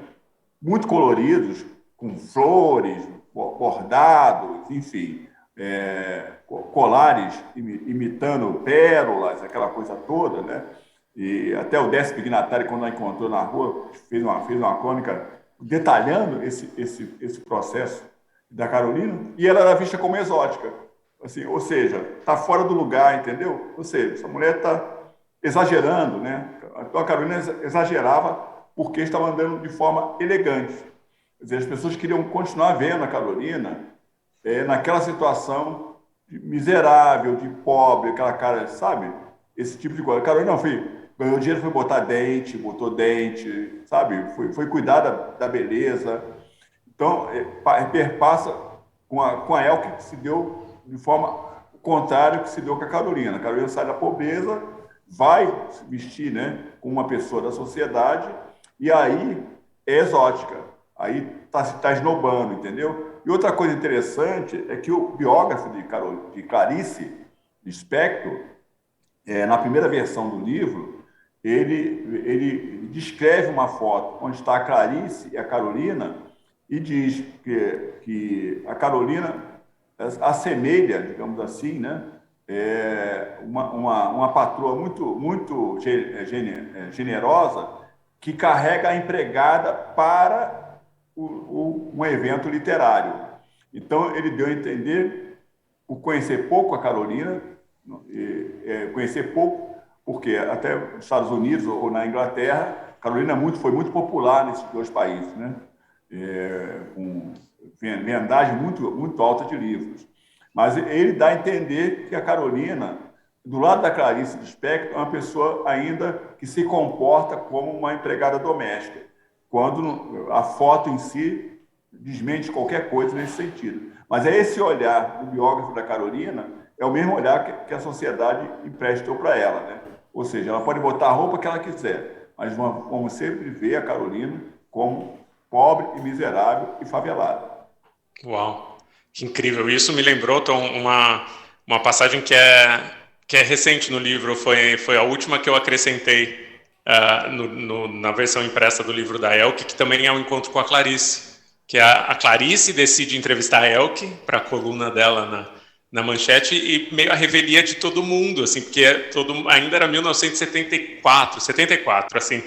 [SPEAKER 2] muito coloridos, com flores, bordados, enfim, colares imitando pérolas, aquela coisa toda, né? E até o Décio Pignatari, quando a encontrou na rua, fez uma crônica detalhando esse processo da Carolina, e ela era vista como exótica. Assim, ou seja, está fora do lugar, entendeu? Ou seja, essa mulher está exagerando, né? Então a Carolina exagerava porque estava andando de forma elegante. Quer dizer, as pessoas queriam continuar vendo a Carolina naquela situação de miserável, de pobre, aquela cara, sabe? Esse tipo de coisa. A Carolina não ganhou dinheiro, foi botar dente, botou dente, sabe? Foi cuidar da beleza. Então, perpassa com a Elke, que se deu de forma contrária que se deu com a Carolina. A Carolina sai da pobreza, vai se vestir, né, como uma pessoa da sociedade, e aí é exótica. Aí está esnobando, entendeu? E outra coisa interessante é que o biógrafo de Clarice Lispector, na primeira versão do livro, ele descreve uma foto onde está a Clarice e a Carolina e diz que a Carolina assemelha, digamos assim, né, uma patroa muito generosa que carrega a empregada para um evento literário. Então, ele deu a entender, por conhecer pouco a Carolina, conhecer pouco, porque até nos Estados Unidos ou na Inglaterra, Carolina foi muito popular nesses dois países, né? Com vendagem muito alta de livros. Mas ele dá a entender que a Carolina, do lado da Clarice Lispector, é uma pessoa ainda que se comporta como uma empregada doméstica, quando a foto em si desmente qualquer coisa nesse sentido. Mas esse olhar do biógrafo da Carolina é o mesmo olhar que a sociedade emprestou para ela, né? Ou seja, ela pode botar a roupa que ela quiser, mas vamos sempre ver a Carolina como pobre e miserável e favelada.
[SPEAKER 3] Uau, que incrível. Isso me lembrou, Tom, uma passagem que é recente no livro, foi a última que eu acrescentei na versão impressa do livro da Elke, que também é um encontro com a Clarice, que a Clarice decide entrevistar a Elke para a coluna dela na Manchete, e meio a revelia de todo mundo, assim, porque ainda era 1974, assim,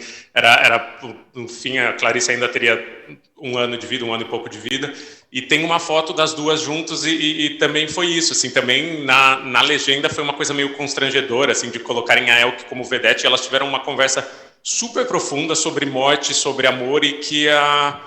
[SPEAKER 3] no fim a Clarice ainda teria um ano de vida, um ano e pouco de vida, e tem uma foto das duas juntas, e também foi isso, assim, também na legenda foi uma coisa meio constrangedora, assim, de colocarem a Elke como vedete, e elas tiveram uma conversa super profunda sobre morte, sobre amor, e que a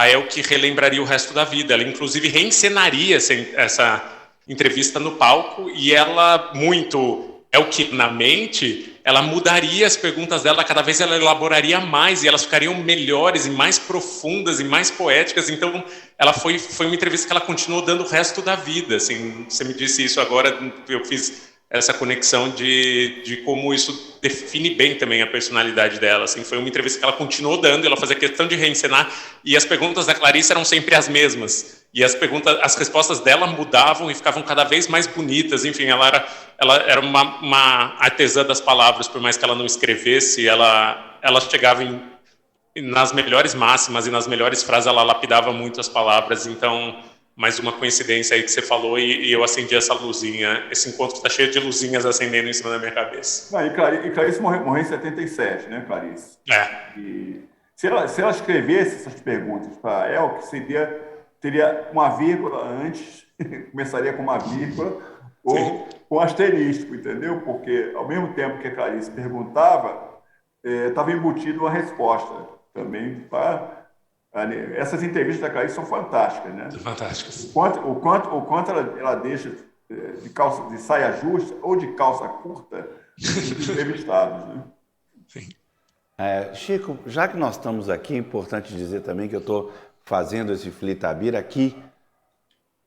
[SPEAKER 3] Elke relembraria o resto da vida. Ela inclusive reencenaria essa entrevista no palco, e ela, muito Elkeanamente, ela mudaria as perguntas dela, cada vez ela elaboraria mais, e elas ficariam melhores, e mais profundas, e mais poéticas. Então, ela foi uma entrevista que ela continuou dando o resto da vida, assim. Você me disse isso agora, eu fiz essa conexão de como isso define bem também a personalidade dela, assim. Foi uma entrevista que ela continuou dando, ela fazia questão de reencenar, e as perguntas da Clarice eram sempre as mesmas, e as respostas dela mudavam e ficavam cada vez mais bonitas. Enfim, ela era uma artesã das palavras, por mais que ela não escrevesse, ela chegava nas melhores máximas e nas melhores frases, ela lapidava muito as palavras. Então, mais uma coincidência aí que você falou, e eu acendi essa luzinha. Esse encontro está cheio de luzinhas acendendo em cima da minha cabeça.
[SPEAKER 2] E Clarice morreu em 77, né, Clarice? E se ela escrevesse essas perguntas para a Elke, teria uma vírgula antes, começaria com uma vírgula, ou com asterisco, entendeu? Porque, ao mesmo tempo que a Clarice perguntava, estava embutido uma resposta também. Essas entrevistas da Clarice são fantásticas, né?
[SPEAKER 3] Fantásticas.
[SPEAKER 2] O quanto ela deixa de saia justa ou de calça curta dos entrevistados, né?
[SPEAKER 3] Sim.
[SPEAKER 1] Chico, já que nós estamos aqui, é importante dizer também que eu estou fazendo esse Flitabir aqui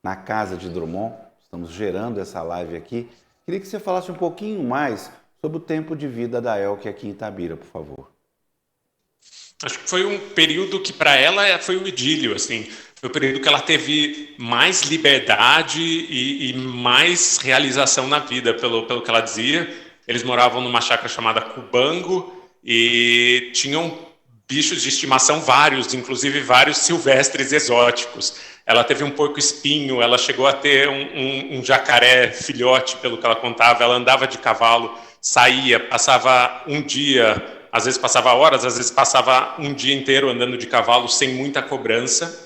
[SPEAKER 1] na casa de Drummond, estamos gerando essa live aqui. Queria que você falasse um pouquinho mais sobre o tempo de vida da Elke aqui em Itabira, por favor.
[SPEAKER 3] Acho que foi um período que para ela foi um idílio, assim. Foi um período que ela teve mais liberdade e mais realização na vida, pelo que ela dizia. Eles moravam numa chácara chamada Cubango e tinham bichos de estimação vários, inclusive vários silvestres exóticos. Ela teve um porco-espinho, ela chegou a ter um jacaré filhote, pelo que ela contava. Ela andava de cavalo, saía, passava um dia, às vezes passava horas, às vezes passava um dia inteiro andando de cavalo sem muita cobrança.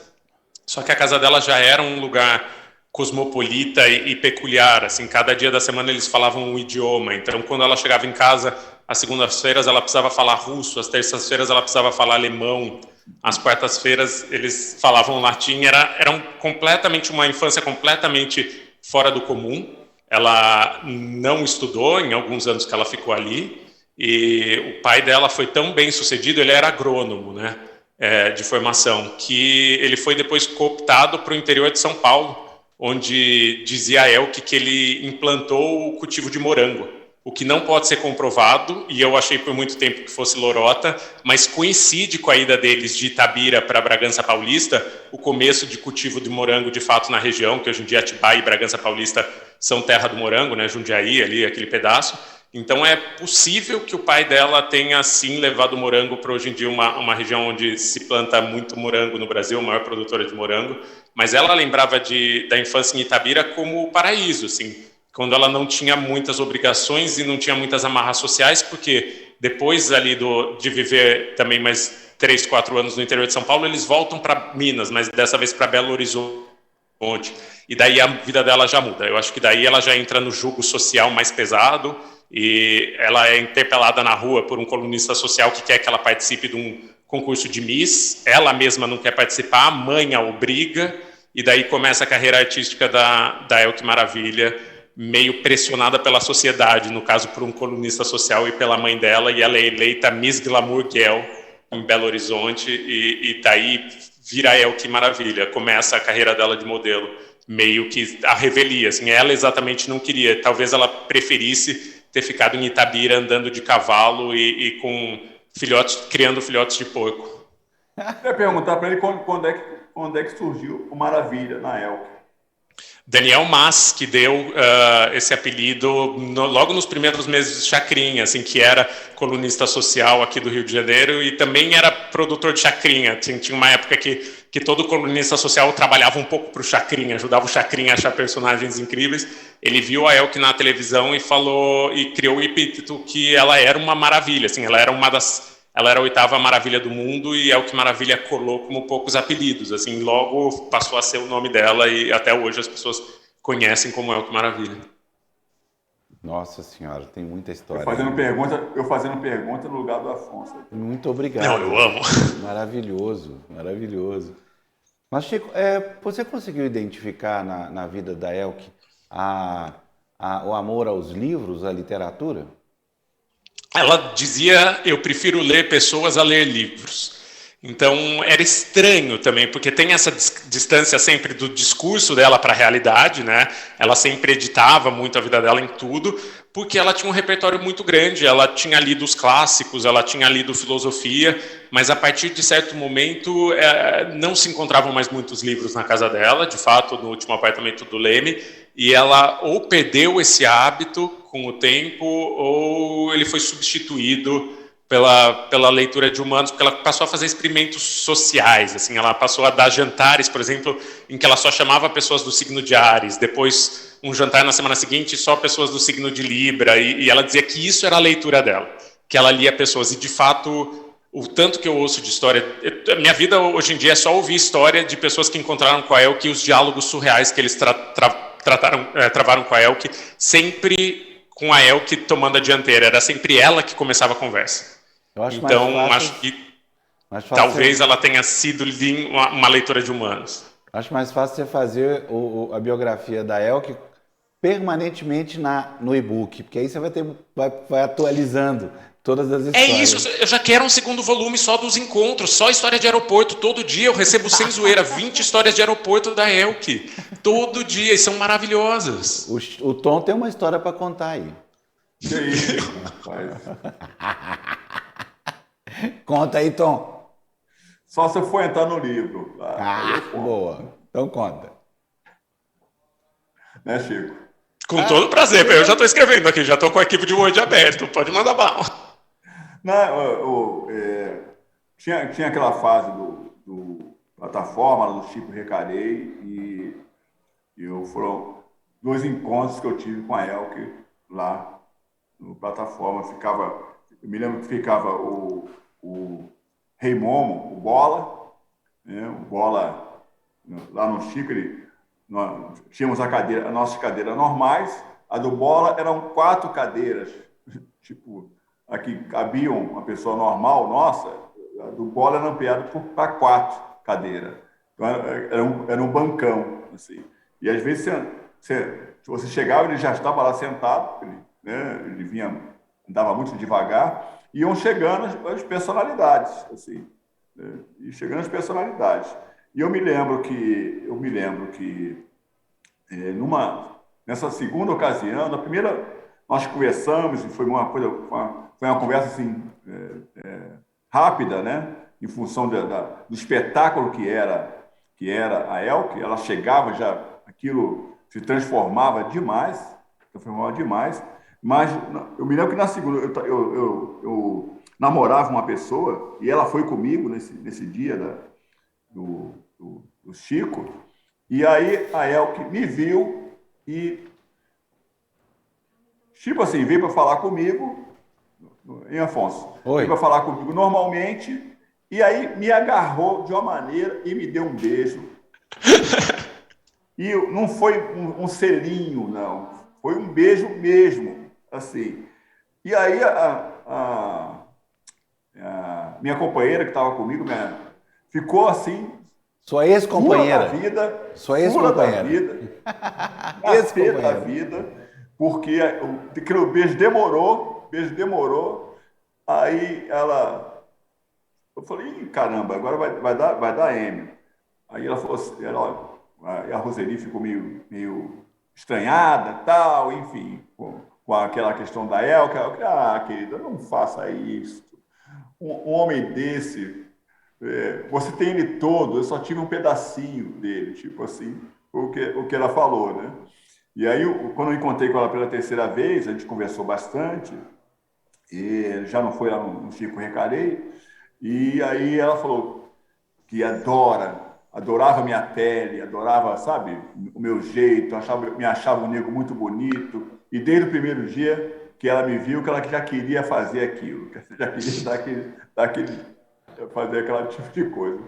[SPEAKER 3] Só que a casa dela já era um lugar cosmopolita e peculiar. Assim, cada dia da semana eles falavam um idioma. Então, quando ela chegava em casa, às segundas-feiras ela precisava falar russo, às terças-feiras ela precisava falar alemão, às quartas-feiras eles falavam latim. Era completamente uma infância completamente fora do comum. Ela não estudou em alguns anos que ela ficou ali, e o pai dela foi tão bem sucedido, ele era agrônomo, né, de formação, que ele foi depois cooptado para o interior de São Paulo, onde dizia a Elke que ele implantou o cultivo de morango, o que não pode ser comprovado, e eu achei por muito tempo que fosse lorota, mas coincide com a ida deles de Itabira para Bragança Paulista, o começo de cultivo de morango de fato na região, que hoje em dia Atibaia e Bragança Paulista são terra do morango, né, Jundiaí, ali, aquele pedaço. Então é possível que o pai dela tenha sim levado o morango para hoje em dia uma região onde se planta muito morango no Brasil, a maior produtora de morango, mas ela lembrava da infância em Itabira como o paraíso, assim, quando ela não tinha muitas obrigações e não tinha muitas amarras sociais, porque depois ali de viver também mais 3, 4 anos no interior de São Paulo, eles voltam para Minas, mas dessa vez para Belo Horizonte, e daí a vida dela já muda. Eu acho que daí ela já entra no jugo social mais pesado, e ela é interpelada na rua por um colunista social que quer que ela participe de um concurso de Miss, ela mesma não quer participar, a mãe a obriga, e daí começa a carreira artística da Elke Maravilha, meio pressionada pela sociedade, no caso por um colunista social e pela mãe dela, e ela é eleita Miss Glamour Girl em Belo Horizonte, e daí vira a Elke Maravilha, começa a carreira dela de modelo, meio que a revelia, assim, ela exatamente não queria, talvez ela preferisse ter ficado em Itabira andando de cavalo e com filhotes, criando filhotes de porco.
[SPEAKER 2] Eu ia perguntar para ele quando é que surgiu o Maravilha na Elke.
[SPEAKER 3] Daniel Mas, que deu esse apelido logo nos primeiros meses de Chacrinha, assim, que era colunista social aqui do Rio de Janeiro e também era produtor de Chacrinha. Tinha uma época que todo colunista social trabalhava um pouco para o Chacrinha, ajudava o Chacrinha a achar personagens incríveis. Ele viu a Elke na televisão e falou, e criou o epíteto que ela era uma maravilha, assim, ela era a 8ª maravilha do mundo, e Elke Maravilha colou como poucos apelidos, assim, logo passou a ser o nome dela e até hoje as pessoas conhecem como Elke Maravilha.
[SPEAKER 1] Nossa senhora, tem muita história.
[SPEAKER 2] Eu fazendo pergunta no lugar do Afonso.
[SPEAKER 1] Muito obrigado.
[SPEAKER 3] Não, eu amo.
[SPEAKER 1] Maravilhoso, maravilhoso. Mas, Chico, você conseguiu identificar na vida da Elke o amor aos livros, à literatura?
[SPEAKER 3] Ela dizia, eu prefiro ler pessoas a ler livros. Então, era estranho também, porque tem essa distância sempre do discurso dela para a realidade, né? Ela sempre editava muito a vida dela em tudo, porque ela tinha um repertório muito grande, ela tinha lido os clássicos, ela tinha lido filosofia, mas a partir de certo momento não se encontravam mais muitos livros na casa dela, de fato, no último apartamento do Leme, e ela ou perdeu esse hábito com o tempo, ou ele foi substituído pela leitura de humanos, porque ela passou a fazer experimentos sociais, assim, ela passou a dar jantares, por exemplo, em que ela só chamava pessoas do signo de Áries, depois um jantar na semana seguinte só pessoas do signo de Libra, e ela dizia que isso era a leitura dela, que ela lia pessoas, e de fato, o tanto que eu ouço de história, minha vida hoje em dia é só ouvir história de pessoas que encontraram com a Elke e os diálogos surreais que eles travaram com a Elke, sempre com a Elke tomando a dianteira, era sempre ela que começava a conversa. Então, acho que talvez ela tenha sido uma leitora de humanos.
[SPEAKER 1] Acho mais fácil você fazer a biografia da Elke permanentemente no e-book, porque aí você vai atualizando todas as histórias.
[SPEAKER 3] É isso, eu já quero um segundo volume só dos encontros, só história de aeroporto. Todo dia eu recebo, sem zoeira, 20 histórias de aeroporto da Elke. Todo dia, e são maravilhosas.
[SPEAKER 1] O Tom tem uma história para contar aí.
[SPEAKER 2] Que isso, rapaz.
[SPEAKER 1] Conta aí, Tom.
[SPEAKER 2] Só se eu for entrar no livro.
[SPEAKER 1] Boa. Então conta.
[SPEAKER 2] Né, Chico?
[SPEAKER 3] Com todo prazer, eu já estou escrevendo aqui, já estou com a equipe de Word aberto, pode mandar bala.
[SPEAKER 2] Não, tinha aquela fase do plataforma, do Chico Recarei, e foram 2 encontros que eu tive com a Elke lá no plataforma. Eu me lembro que ficava o Rei Momo, o Bola, né? O Bola lá no Chico, nós tínhamos as nossas cadeiras normais, a do Bola eram 4 cadeiras, tipo, aqui cabiam uma pessoa normal, nossa, a do Bola era ampliada para 4 cadeiras. Então era um bancão, assim. E às vezes você chegava, ele já estava lá sentado, ele andava muito devagar, e iam chegando as personalidades, assim, né? E chegando as personalidades. E eu me lembro que nessa segunda ocasião, na primeira nós conversamos e foi uma conversa assim rápida, né? Em função do espetáculo que era a Elke. Ela chegava já, aquilo se transformava demais, mas eu me lembro que na segunda eu namorava uma pessoa e ela foi comigo nesse dia do Chico, e aí a Elke me viu e, tipo assim, veio para falar comigo, em Afonso,
[SPEAKER 1] Oi.
[SPEAKER 2] veio para falar comigo normalmente, e aí me agarrou de uma maneira e me deu um beijo. E não foi um selinho, não. Foi um beijo mesmo, assim. E aí a minha companheira que estava comigo ficou assim,
[SPEAKER 1] Sua ex-companheira.
[SPEAKER 2] Fura da vida, ex-companheira da vida, porque o beijo demorou, aí eu falei, caramba, agora vai dar M. Aí ela falou assim, a Roseli ficou meio estranhada, tal, enfim, com aquela questão da Elke. Querida, não faça isso. Um homem desse, você tem ele todo, eu só tive um pedacinho dele, tipo assim, o que ela falou, né? E aí, quando eu encontrei com ela pela 3ª vez, a gente conversou bastante, e já não foi lá no Chico Recarei, e aí ela falou que adorava minha pele, adorava, sabe, o meu jeito, me achava um negro muito bonito, e desde o primeiro dia que ela me viu, que ela já queria fazer aquilo, que já queria fazer aquele tipo de coisa.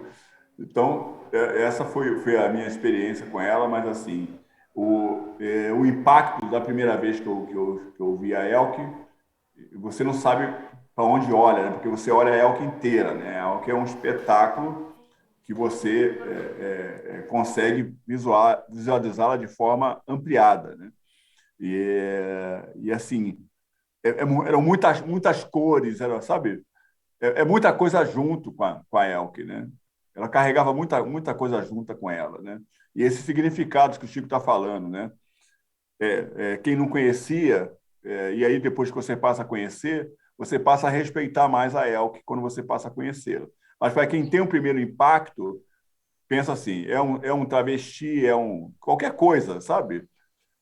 [SPEAKER 2] Então, essa foi a minha experiência com ela, mas assim, o impacto da primeira vez que eu vi a Elke, você não sabe para onde olha, né? Porque você olha a Elke inteira, né? A Elke é um espetáculo que você consegue visualizá-la de forma ampliada, né? E assim, eram muitas cores, sabe? Muita coisa junto com a Elke, né? Ela carregava muita coisa junta com ela, né? E esses significados que o Chico está falando, né? Quem não conhecia, e aí depois que você passa a conhecer, você passa a respeitar mais a Elke quando você passa a conhecê-la. Mas para quem tem um primeiro impacto, pensa assim, é um travesti, qualquer coisa, sabe?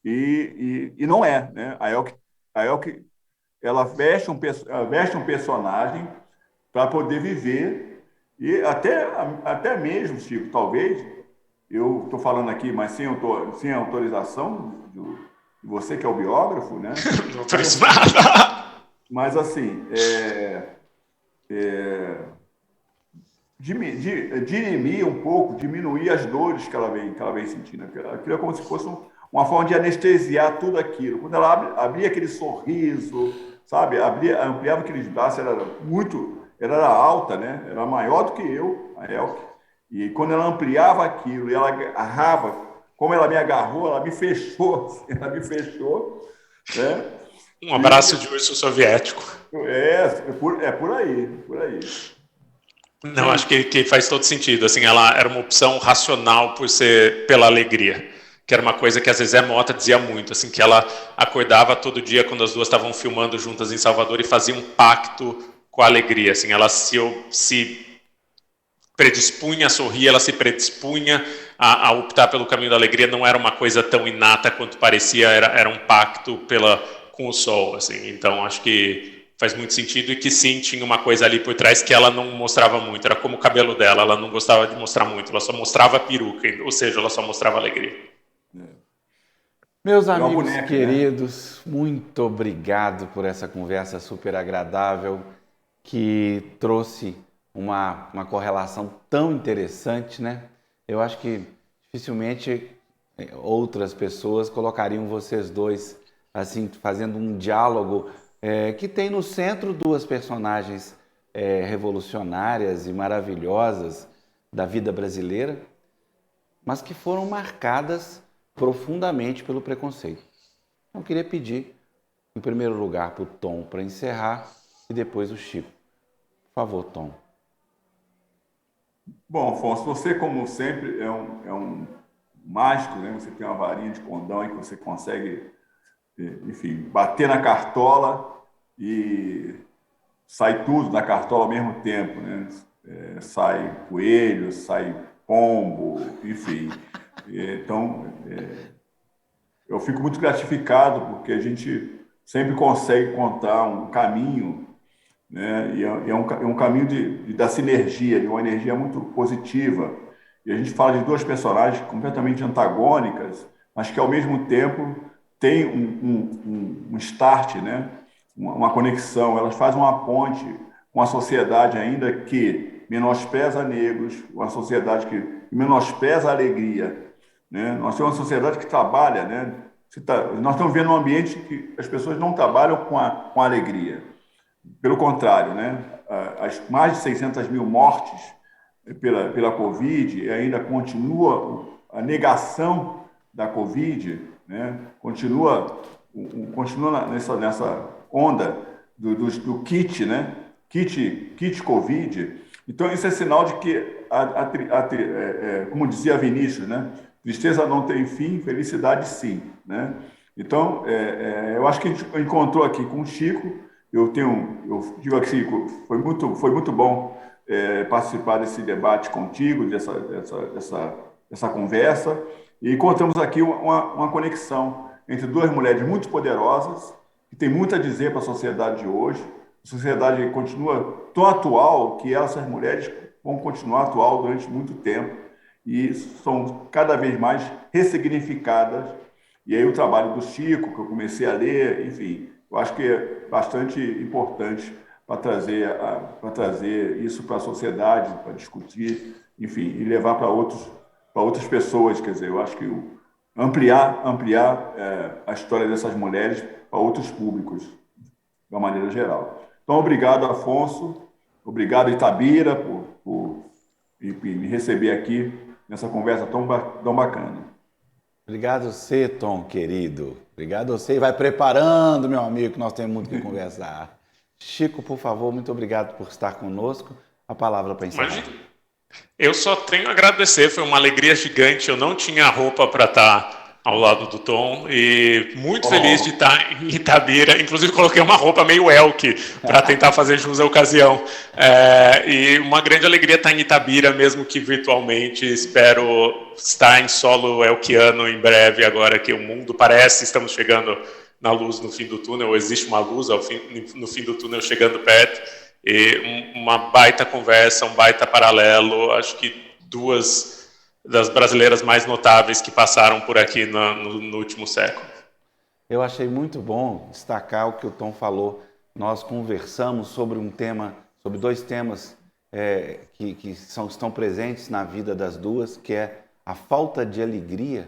[SPEAKER 2] E não é, né? A Elke ela veste um personagem para poder viver, e até mesmo, Chico, talvez, eu estou falando aqui, mas sem autorização de você que é o biógrafo, né?
[SPEAKER 3] Não autorizo nada.
[SPEAKER 2] Mas assim, dirimir um pouco, diminuir as dores que ela vem sentindo. Aquilo é como se fosse uma forma de anestesiar tudo aquilo. Quando ela abria aquele sorriso, sabe, ampliava aqueles braços, ela era alta, né? Era maior do que eu, a Elke. E quando ela ampliava aquilo e ela agarrava, como ela me agarrou, ela me fechou, né?
[SPEAKER 3] Um abraço de urso soviético.
[SPEAKER 2] É por aí.
[SPEAKER 3] Não, acho que faz todo sentido. Assim, ela era uma opção racional por ser pela alegria. que era uma coisa que a Zezé Mota dizia muito, assim, que ela acordava todo dia quando as duas estavam filmando juntas em Salvador e fazia um pacto com a alegria, assim, ela se predispunha a sorrir, ela se predispunha a optar pelo caminho da alegria, não era uma coisa tão inata quanto parecia, era um pacto com o sol, assim, então acho que faz muito sentido e que sim, tinha uma coisa ali por trás que ela não mostrava muito, era como o cabelo dela, ela não gostava de mostrar muito, ela só mostrava a peruca, ou seja, ela só mostrava alegria.
[SPEAKER 1] Meus amigos queridos, muito obrigado por essa conversa super agradável que trouxe uma correlação tão interessante, né? Eu acho que dificilmente outras pessoas colocariam vocês dois assim, fazendo um diálogo que tem no centro duas personagens revolucionárias e maravilhosas da vida brasileira, mas que foram marcadas profundamente pelo preconceito. Então, eu queria pedir, em primeiro lugar, para o Tom para encerrar e depois o Chico. Por favor, Tom.
[SPEAKER 2] Bom, Afonso, você, como sempre, é um mágico, né? Você tem uma varinha de condão em que você consegue, enfim, bater na cartola e sai tudo da cartola ao mesmo tempo, né? Sai coelho, sai pombo, enfim. Então, eu fico muito gratificado porque a gente sempre consegue contar um caminho, né? E é um caminho da sinergia, de uma energia muito positiva. E a gente fala de duas personagens completamente antagônicas, mas que ao mesmo tempo têm um start, né? Uma conexão. Elas fazem uma ponte com a sociedade ainda que menospreza negros, uma sociedade que menospreza a alegria, né? Nós temos uma sociedade que trabalha, né? Nós estamos vendo um ambiente que as pessoas não trabalham com a alegria. Pelo contrário, né? As mais de 600 mil mortes pela Covid ainda continua a negação da Covid, né? Continua nessa onda do kit, né? Kit Covid. Então, isso é sinal de que, como dizia Vinícius, né? Tristeza não tem fim, felicidade sim, né? Então, eu acho que a gente encontrou aqui com o Chico. Eu digo aqui, foi muito bom participar desse debate contigo, dessa conversa, e encontramos aqui uma conexão entre duas mulheres muito poderosas, que tem muito a dizer para a sociedade de hoje. A sociedade continua tão atual que essas mulheres vão continuar atual durante muito tempo e são cada vez mais ressignificadas. E aí o trabalho do Chico, que eu comecei a ler, enfim, eu acho que é bastante importante para trazer isso para a sociedade, para discutir, enfim, e levar para outras pessoas. Quer dizer, eu acho que ampliar a história dessas mulheres para outros públicos, de uma maneira geral. Então, obrigado, Afonso, obrigado, Itabira, por me receber aqui nessa conversa tão bacana.
[SPEAKER 1] Obrigado a você, Tom, querido. Obrigado a você. E vai preparando, meu amigo, que nós temos muito que conversar. Chico, por favor, muito obrigado por estar conosco. A palavra para encerrar.
[SPEAKER 3] Imagina. Eu só tenho a agradecer, foi uma alegria gigante. Eu não tinha roupa para estar ao lado do Tom e muito feliz de estar em Itabira. Inclusive coloquei uma roupa meio Elk para tentar fazer jus à ocasião. E uma grande alegria estar em Itabira, mesmo que virtualmente. Espero estar em solo elkiano em breve, agora que o mundo parece, estamos chegando na luz no fim do túnel, existe uma luz no fim do túnel chegando perto. E uma baita conversa, um baita paralelo, acho que duas das brasileiras mais notáveis que passaram por aqui no último século.
[SPEAKER 1] Eu achei muito bom destacar o que o Tom falou. Nós conversamos sobre dois temas que estão presentes na vida das duas, que é a falta de alegria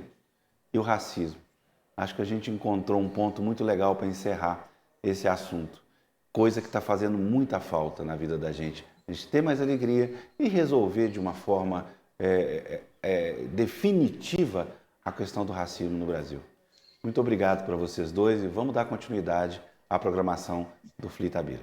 [SPEAKER 1] e o racismo. Acho que a gente encontrou um ponto muito legal para encerrar esse assunto. Coisa que está fazendo muita falta na vida da gente. A gente ter mais alegria e resolver de uma forma definitiva a questão do racismo no Brasil. Muito obrigado para vocês dois e vamos dar continuidade à programação do FLI Itabira.